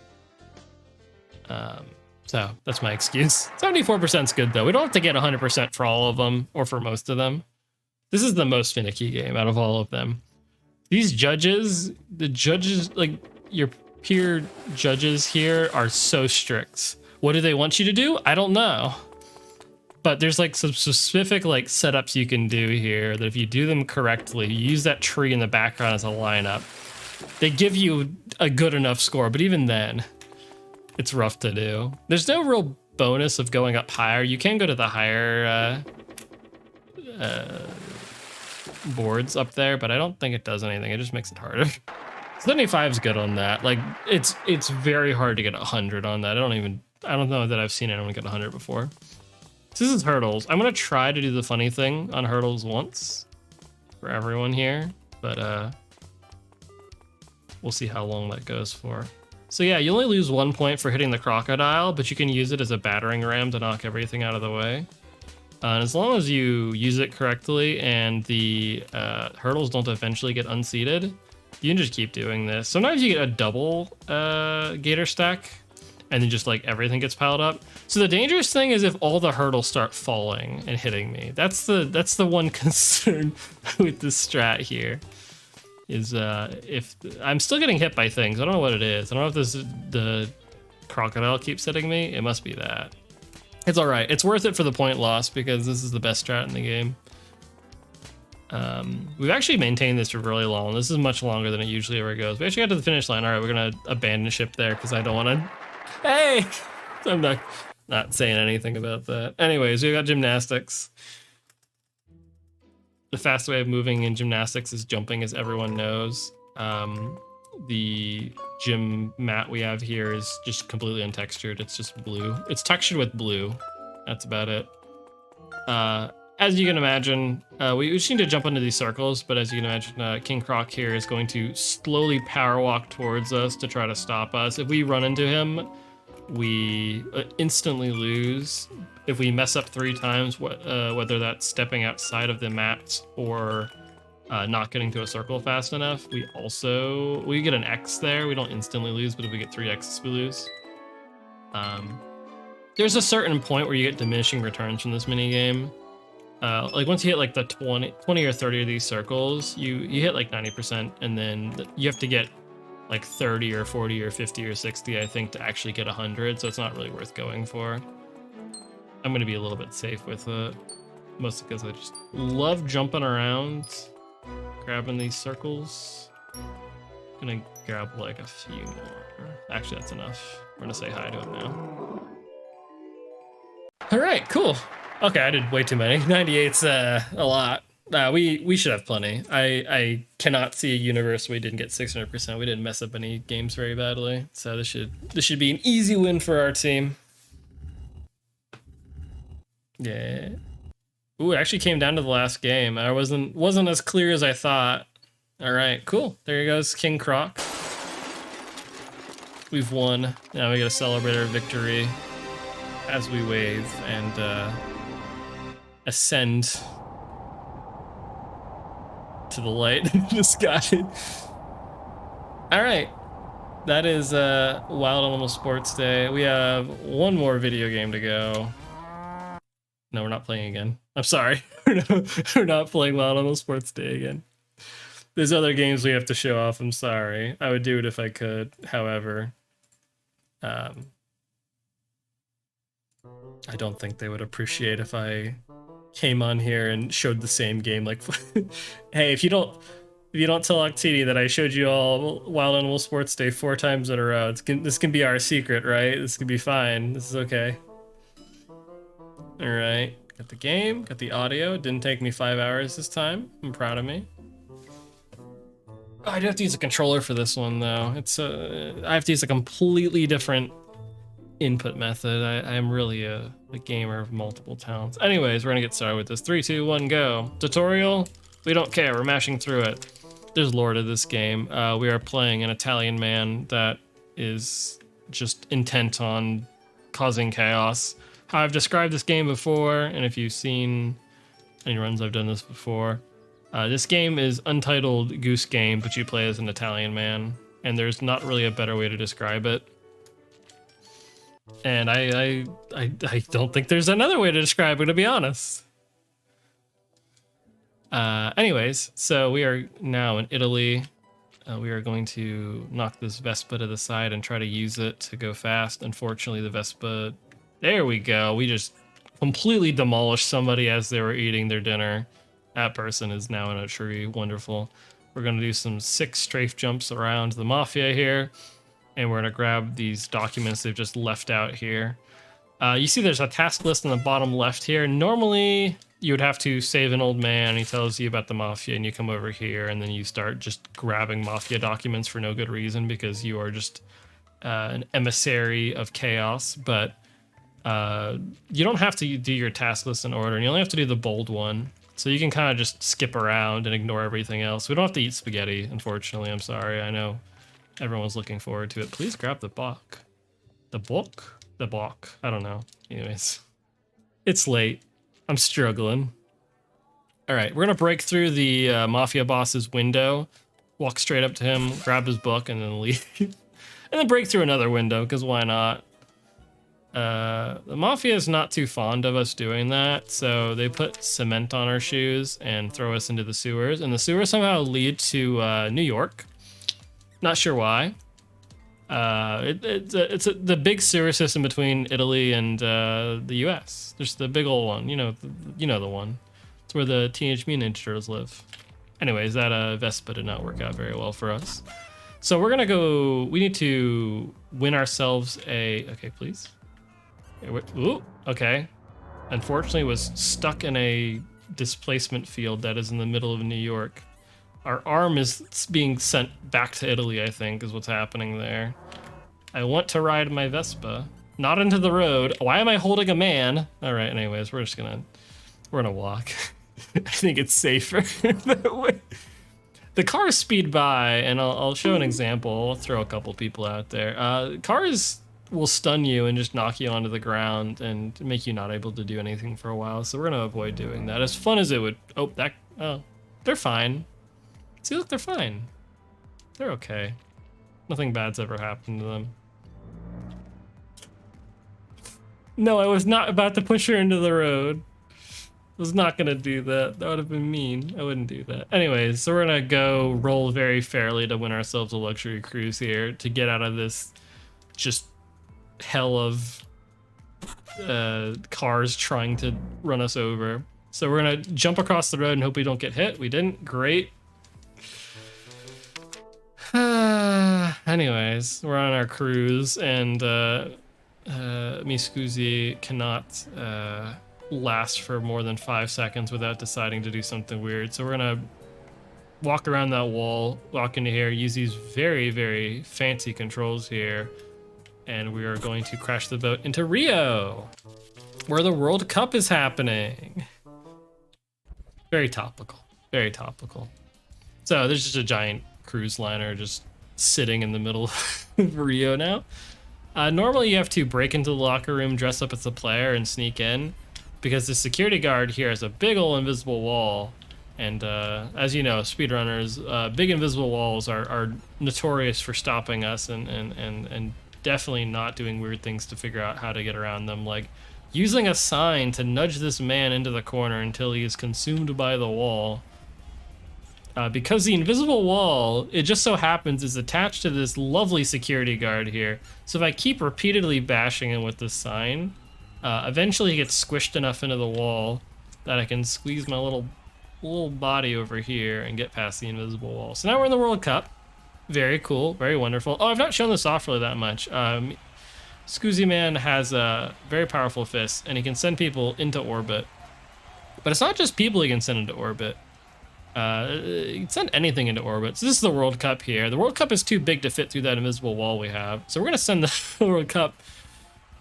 So that's my excuse. 74% is good though. We don't have to get 100% for all of them or for most of them. This is the most finicky game out of all of them. These judges, the judges, like your peer judges here are so strict. What do they want you to do? I don't know. But there's like some specific like setups you can do here that if you do them correctly, you use that tree in the background as a lineup, they give you a good enough score. But even then, it's rough to do. There's no real bonus of going up higher. You can go to the higher boards up there, but I don't think it does anything. It just makes it harder. 75 is good on that. Like it's very hard to get 100 on that. I don't know that I've seen anyone get 100 before. So this is hurdles. I'm gonna try to do the funny thing on hurdles once for everyone here, but we'll see how long that goes for. So yeah, you only lose 1 point for hitting the crocodile, but you can use it as a battering ram to knock everything out of the way. And as long as you use it correctly and the hurdles don't eventually get unseated, you can just keep doing this. Sometimes you get a double gator stack and then just like everything gets piled up. So the dangerous thing is if all the hurdles start falling and hitting me. That's the one concern with this strat here. Is if I'm still getting hit by things. I don't know what it is. I don't know if this is the crocodile keeps hitting me. It must be that. It's all right. It's worth it for the point loss because this is the best strat in the game. We've actually maintained this for really long. This is much longer than it usually ever goes. We actually got to the finish line. All right, we're gonna abandon ship there because I don't want to. Hey, I'm not saying anything about that. Anyways, we got gymnastics. The fast way of moving in gymnastics is jumping, as everyone knows. The gym mat we have here is just completely untextured. It's just blue. It's textured with blue. That's about it. As you can imagine, we just need to jump into these circles, but as you can imagine, King Croc here is going to slowly power walk towards us to try to stop us. If we run into him, we instantly lose if we mess up 3 times, whether that's stepping outside of the maps or not getting to a circle fast enough. We get an X there. We don't instantly lose, but if we get 3 X's, we lose. There's a certain point where you get diminishing returns from this mini game. Like once you hit like the 20 or 30 of these circles, you hit like 90%, and then you have to get like 30 or 40 or 50 or 60, I think, to actually get 100. So it's not really worth going for. I'm gonna be a little bit safe with it, mostly because I just love jumping around, grabbing these circles. Gonna grab like a few more. Actually, that's enough. We're gonna say hi to him now. All right, cool. Okay, I did way too many. 98's a lot. We should have plenty. I cannot see a universe where we didn't get 600%. We didn't mess up any games very badly, so this should be an easy win for our team. Yeah. Ooh, it actually came down to the last game. I wasn't as clear as I thought. All right, cool. There goes King Croc. We've won. Now we gotta celebrate our victory as we wave and ascend to the light in the sky. All right, that is Wild Animal Sports Day. We have one more video game to go. No, we're not playing again. I'm sorry. We're not playing Wild Animal Sports Day again. There's other games we have to show off. I'm sorry. I would do it if I could. However, I don't think they would appreciate if I came on here and showed the same game. Like, hey, if you don't tell Octini that I showed you all Wild Animal Sports Day 4 times in a row, this can be our secret, right? This can be fine. This is okay. All right, got the game, got the audio. It didn't take me 5 hours this time. I'm proud of me. Oh, I do have to use a controller for this one though. I have to use a completely different input method. I am really a gamer of multiple talents. Anyways, we're gonna get started with this. 3, 2, 1, go. Tutorial. We don't care. We're mashing through it. There's lore to this game. We are playing an Italian man that is just intent on causing chaos. I've described this game before, and if you've seen any runs, I've done this before. This game is Untitled Goose Game, but you play as an Italian man, and there's not really a better way to describe it. And I don't think there's another way to describe it, to be honest. Anyways, so we are now in Italy. We are going to knock this Vespa to the side and try to use it to go fast. Unfortunately, the Vespa... There we go. We just completely demolished somebody as they were eating their dinner. That person is now in a tree. Wonderful. We're going to do some 6 strafe jumps around the Mafia here. And we're going to grab these documents they've just left out here. You see there's a task list in the bottom left here. Normally, you would have to save an old man. He tells you about the Mafia, and you come over here, and then you start just grabbing Mafia documents for no good reason because you are just an emissary of chaos. But you don't have to do your task list in order, and you only have to do the bold one. So you can kind of just skip around and ignore everything else. We don't have to eat spaghetti, unfortunately. I'm sorry. I know everyone's looking forward to it. Please grab the book. The book? The book. I don't know. Anyways, it's late. I'm struggling. All right, we're going to break through the Mafia boss's window, walk straight up to him, grab his book, and then leave. And then break through another window, because why not? The Mafia is not too fond of us doing that, so they put cement on our shoes and throw us into the sewers, and the sewers somehow lead to New York. Not sure why. It's the big sewer system between Italy and the U.S. There's the big old one, you know the one. It's where the Teenage Mutant Ninja Turtles live. Anyways, that Vespa did not work out very well for us. So we're gonna go. We need to win ourselves a. Okay, please. Ooh, okay. Unfortunately, was stuck in a displacement field that is in the middle of New York. Our arm is being sent back to Italy, I think, is what's happening there. I want to ride my Vespa, not into the road. Why am I holding a man? All right, anyways, we're gonna walk. I think it's safer that way. The cars speed by, and I'll show an example. I'll throw a couple people out there. Cars will stun you and just knock you onto the ground and make you not able to do anything for a while. So we're gonna avoid doing that. As fun as it would. Oh, they're fine. See, look, they're fine. They're okay. Nothing bad's ever happened to them. No, I was not about to push her into the road. I was not gonna do that. That would have been mean. I wouldn't do that. Anyways, so we're gonna go roll very fairly to win ourselves a luxury cruise here to get out of this just hell of cars trying to run us over. So we're gonna jump across the road and hope we don't get hit. We didn't. Great. Anyways, we're on our cruise, and Scusi cannot last for more than 5 seconds without deciding to do something weird. So we're gonna walk around that wall, walk into here, use these very, very fancy controls here, and we are going to crash the boat into Rio, where the World Cup is happening. Very topical, very topical. So there's just a giant cruise liner just sitting in the middle of Rio now. Normally you have to break into the locker room, dress up as a player, and sneak in, because the security guard here has a big old invisible wall. And as you know, speedrunners, big invisible walls are notorious for stopping us and definitely not doing weird things to figure out how to get around them, like using a sign to nudge this man into the corner until he is consumed by the wall. Because the invisible wall, it just so happens, is attached to this lovely security guard here. So if I keep repeatedly bashing him with this sign, eventually he gets squished enough into the wall that I can squeeze my little body over here and get past the invisible wall. So now we're in the World Cup. Very cool, very wonderful. Oh, I've not shown this off really that much. Scusi Man has a very powerful fist, and he can send people into orbit. But it's not just people he can send into orbit. You can send anything into orbit. So this is the World Cup here. The World Cup is too big to fit through that invisible wall we have. So we're gonna send the World Cup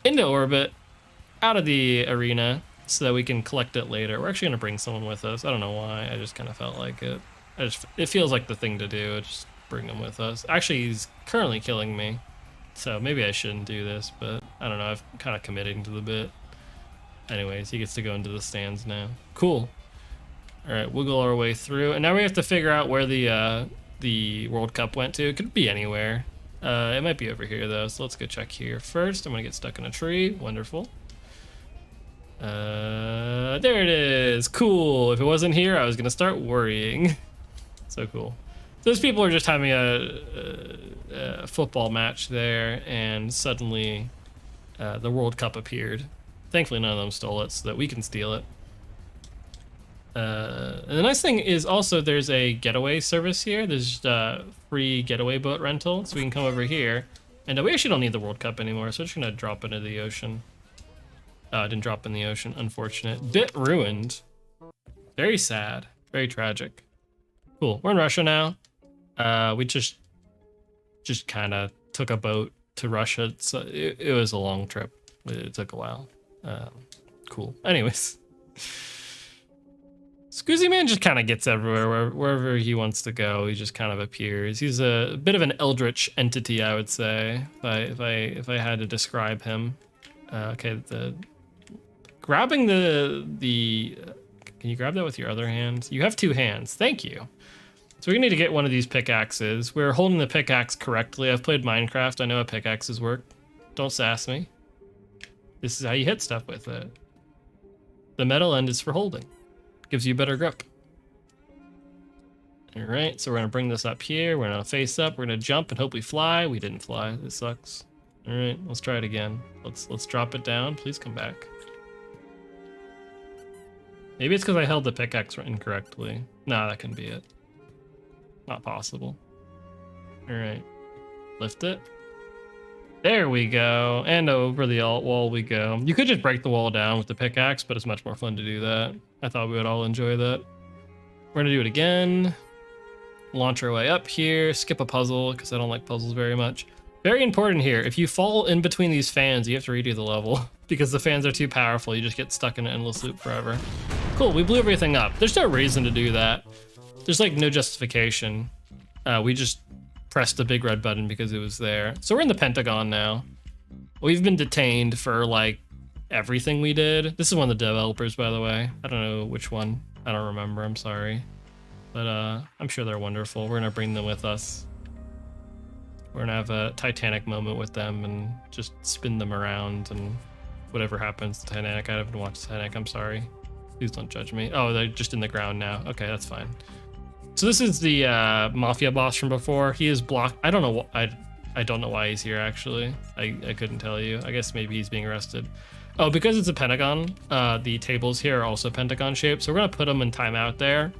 into orbit, out of the arena, so that we can collect it later. We're actually gonna bring someone with us. I don't know why. I just kind of felt like it. It feels like the thing to do. Just bring him with us. Actually, he's currently killing me, so maybe I shouldn't do this. But I don't know. I've kind of committed to the bit. Anyways, he gets to go into the stands now. Cool. All right, wiggle our way through, and now we have to figure out where the World Cup went to. It could be anywhere. It might be over here though, so let's go check here first. I'm gonna get stuck in a tree. Wonderful. There it is. Cool. If it wasn't here, I was gonna start worrying. So cool. Those people are just having a football match there, and suddenly the World Cup appeared. Thankfully, none of them stole it, so that we can steal it. And the nice thing is also there's a getaway service here. There's free getaway boat rental, so we can come over here. And we actually don't need the World Cup anymore, so we're just gonna drop into the ocean. Didn't drop in the ocean, unfortunate. Bit ruined. Very sad, very tragic. Cool, we're in Russia now. We just kind of took a boat to Russia. So it was a long trip. It took a while. Cool, anyways. Scusi Man just kind of gets everywhere, wherever he wants to go. He just kind of appears. He's a bit of an eldritch entity, I would say, if I had to describe him. Okay, grabbing the can you grab that with your other hand? You have two hands. Thank you. So we need to get one of these pickaxes. We're holding the pickaxe correctly. I've played Minecraft. I know how pickaxes work. Don't sass me. This is how you hit stuff with it. The metal end is for holding. Gives you better grip. All right, so we're gonna bring this up here. We're gonna face up. We're gonna jump and hope we fly. We didn't fly. This sucks. All right, let's try it again. Let's drop it down. Please come back. Maybe it's because I held the pickaxe incorrectly. Nah, that can be it. Not possible. All right, lift it. There we go, and over the alt wall we go. You could just break the wall down with the pickaxe, but it's much more fun to do that. I thought we would all enjoy that. We're gonna do it again. Launch our way up here, skip a puzzle, because I don't like puzzles very much. Very important here, if you fall in between these fans, you have to redo the level, because the fans are too powerful. You just get stuck in an endless loop forever. Cool, we blew everything up. There's no reason to do that. There's like no justification. We just pressed the big red button because it was there. So we're in the Pentagon now. We've been detained for like everything we did. This is one of the developers, by the way. I don't know which one. I don't remember. I'm sorry. But I'm sure they're wonderful. We're gonna bring them with us. We're gonna have a Titanic moment with them and just spin them around and whatever happens to Titanic. I haven't watched Titanic. I'm sorry. Please don't judge me. Oh, they're just in the ground now. Okay, that's fine. So this is the mafia boss from before. He is blocked. I don't know. I don't know why he's here actually. I couldn't tell you. I guess maybe he's being arrested. Oh, because it's a pentagon. The tables here are also pentagon shaped. So we're gonna put him in timeout there.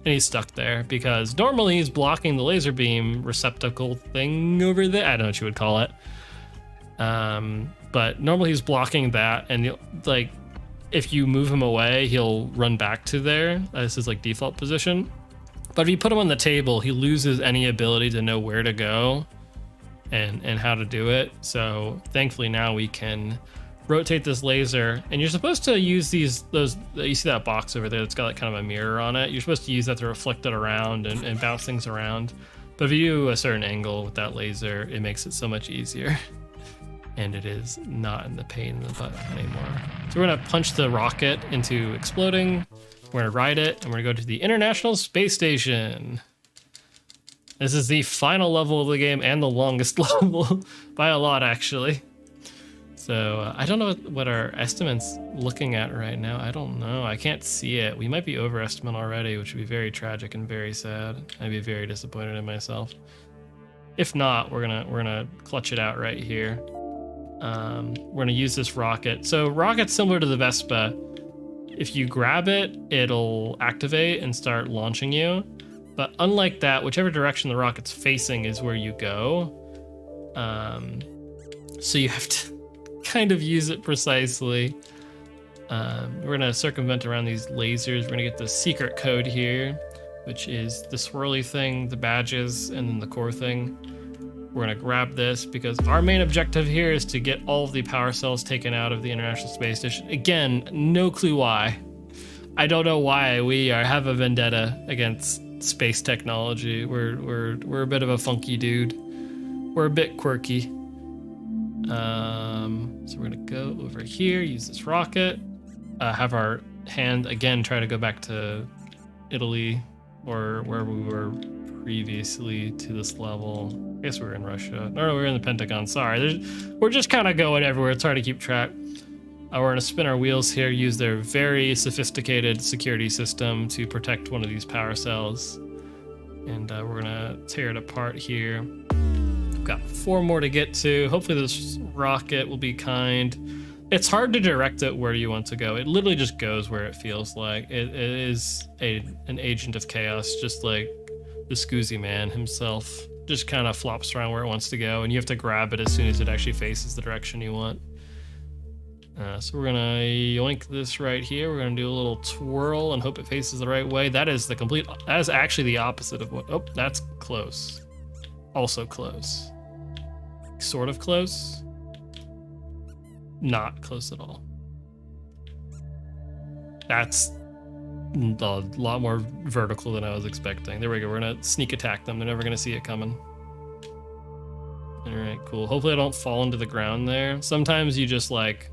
And he's stuck there because normally he's blocking the laser beam receptacle thing over there. I don't know what you would call it. But normally he's blocking that, and like if you move him away, he'll run back to there. This is like default position. But if you put him on the table, he loses any ability to know where to go and how to do it. So thankfully now we can rotate this laser, and you're supposed to use you see that box over there that's got like kind of a mirror on it. You're supposed to use that to reflect it around and bounce things around. But if you do a certain angle with that laser, it makes it so much easier. And it is not in the pain in the butt anymore. So we're gonna punch the rocket into exploding. We're gonna ride it, and we're gonna go to the International Space Station. This is the final level of the game and the longest level by a lot, actually. So I don't know what our estimate's looking at right now. I don't know. I can't see it. We might be overestimate already, which would be very tragic and very sad. I'd be very disappointed in myself. If not, we're gonna clutch it out right here. We're gonna use this rocket. So rocket's similar to the Vespa. If you grab it, it'll activate and start launching you. But unlike that, whichever direction the rocket's facing is where you go. So you have to kind of use it precisely. We're gonna circumvent around these lasers. We're gonna get the secret code here, which is the swirly thing, the badges, and then the core thing. We're gonna grab this because our main objective here is to get all of the power cells taken out of the International Space Station. Again, no clue why. I don't know why we have a vendetta against space technology. We're a bit of a funky dude. We're a bit quirky. So we're gonna go over here, use this rocket, have our hand again try to go back to Italy or where we were previously to this level. I guess we're in Russia. No, we're in the Pentagon. Sorry, we're just kind of going everywhere. It's hard to keep track. We're gonna spin our wheels here, use their very sophisticated security system to protect one of these power cells, and we're gonna tear it apart here. Got 4 more to get to. Hopefully this rocket will be kind. It's hard to direct it where you want to go. It literally just goes where it feels like. It is an agent of chaos, just like the Scusi man himself. Just kind of flops around where it wants to go, and you have to grab it as soon as it actually faces the direction you want. So we're gonna yoink this right here. We're gonna do a little twirl and hope it faces the right way. That is actually the opposite of what, oh, that's close. Also close. Sort of close. Not close at all. That's a lot more vertical than I was expecting. There we go. We're gonna sneak attack them. They're never gonna see it coming. All right, cool. Hopefully I don't fall into the ground there. Sometimes you just like,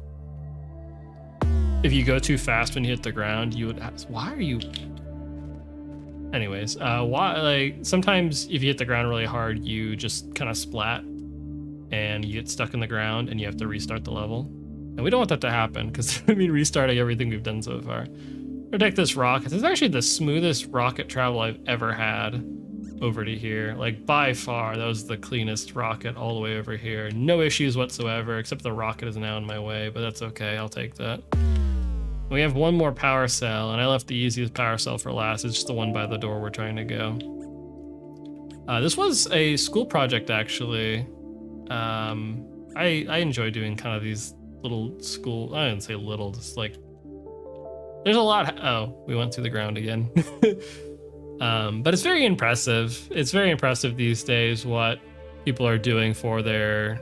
if you go too fast when you hit the ground, you would ask, why are you? Anyways, why, like, sometimes if you hit the ground really hard, you just kind of splat and you get stuck in the ground and you have to restart the level. And we don't want that to happen because I mean restarting everything we've done so far. We're gonna take this rocket. This is actually the smoothest rocket travel I've ever had over to here. Like by far, that was the cleanest rocket all the way over here. No issues whatsoever, except the rocket is now in my way, but that's okay, I'll take that. We have 1 more power cell, and I left the easiest power cell for last. It's just the one by the door we're trying to go. This was a school project, actually. I enjoy doing kind of these little school, I didn't say little, just like, there's a lot. Oh, we went through the ground again. But it's very impressive. It's very impressive these days what people are doing for their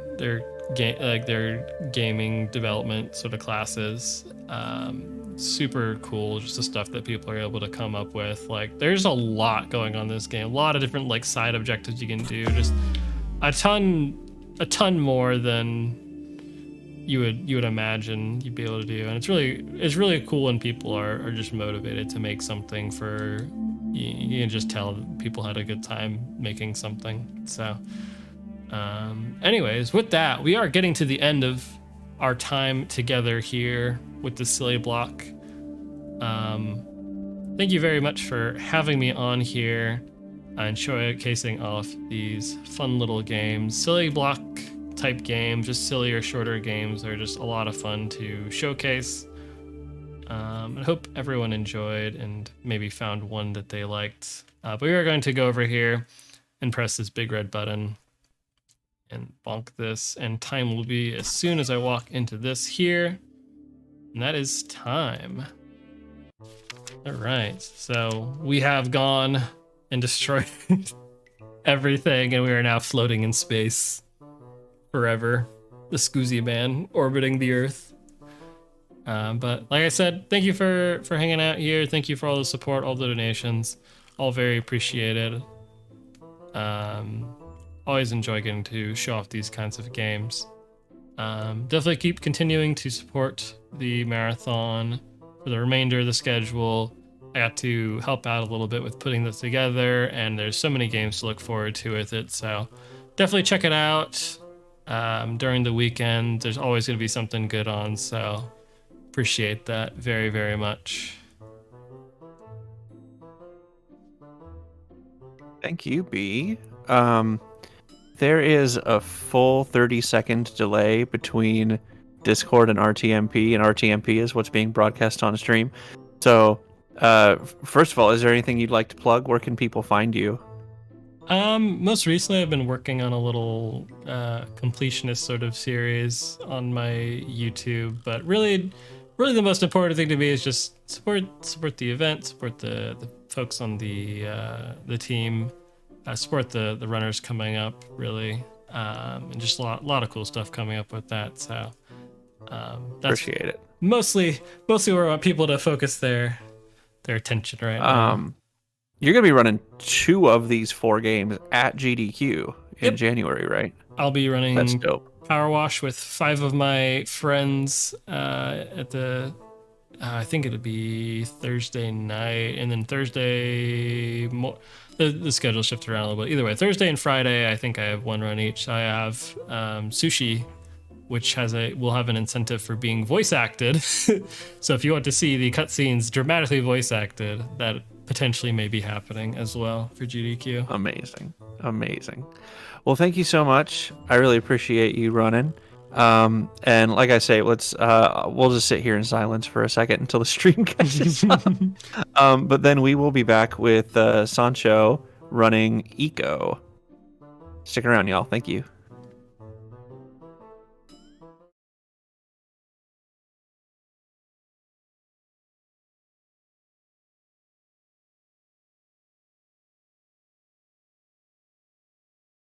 gaming development sort of classes. Super cool, just the stuff that people are able to come up with. Like, there's a lot going on in this game. A lot of different like side objectives you can do. Just a ton more than you would imagine you'd be able to do. And it's really cool when people are just motivated to make something for you can just tell people had a good time making something. So anyways, with that, we are getting to the end of our time together here with the Silly Block. Thank you very much for having me on here and showcasing off these fun little games. Silly Block type games, just sillier, shorter games, are just a lot of fun to showcase. I hope everyone enjoyed and maybe found one that they liked. But we are going to go over here and press this big red button and bonk this, and time will be as soon as I walk into this here. And that is time. All right, so we have gone and destroyed everything, and we are now floating in space forever. The Scusi man orbiting the Earth. But like I said, thank you for hanging out here. Thank you for all the support, all the donations, all very appreciated. Always enjoy getting to show off these kinds of games. Definitely keep continuing to support the marathon for the remainder of the schedule. I got to help out a little bit with putting this together, and there's so many games to look forward to with it. So definitely check it out during the weekend. There's always going to be something good on, so appreciate that very, very much. Thank you, B. There is a full 30-second delay between Discord and RTMP, and RTMP is what's being broadcast on stream. So, first of all, is there anything you'd like to plug? Where can people find you? Most recently, I've been working on a little completionist sort of series on my YouTube, but really the most important thing to me is just support the event, support the folks on the team. Support the runners coming up, really, and just a lot of cool stuff coming up with that. So that's Appreciate it. Mostly where I want people to focus their attention right now. You're gonna be running 2 of these 4 games at GDQ in January, right? I'll be running That's dope. Powerwash with 5 of my friends at the. I think it'll be Thursday night, and then Thursday. The schedule shifted around a little bit. Either way, Thursday and Friday, I think I have 1 run each. I have Sushi, which will have an incentive for being voice acted. So if you want to see the cutscenes dramatically voice acted, that potentially may be happening as well for GDQ. Amazing. Well, thank you so much. I really appreciate you running. And like I say, we'll just sit here in silence for a second until the stream catches up. But then we will be back with Sancho running Eco. Stick around, y'all. Thank you.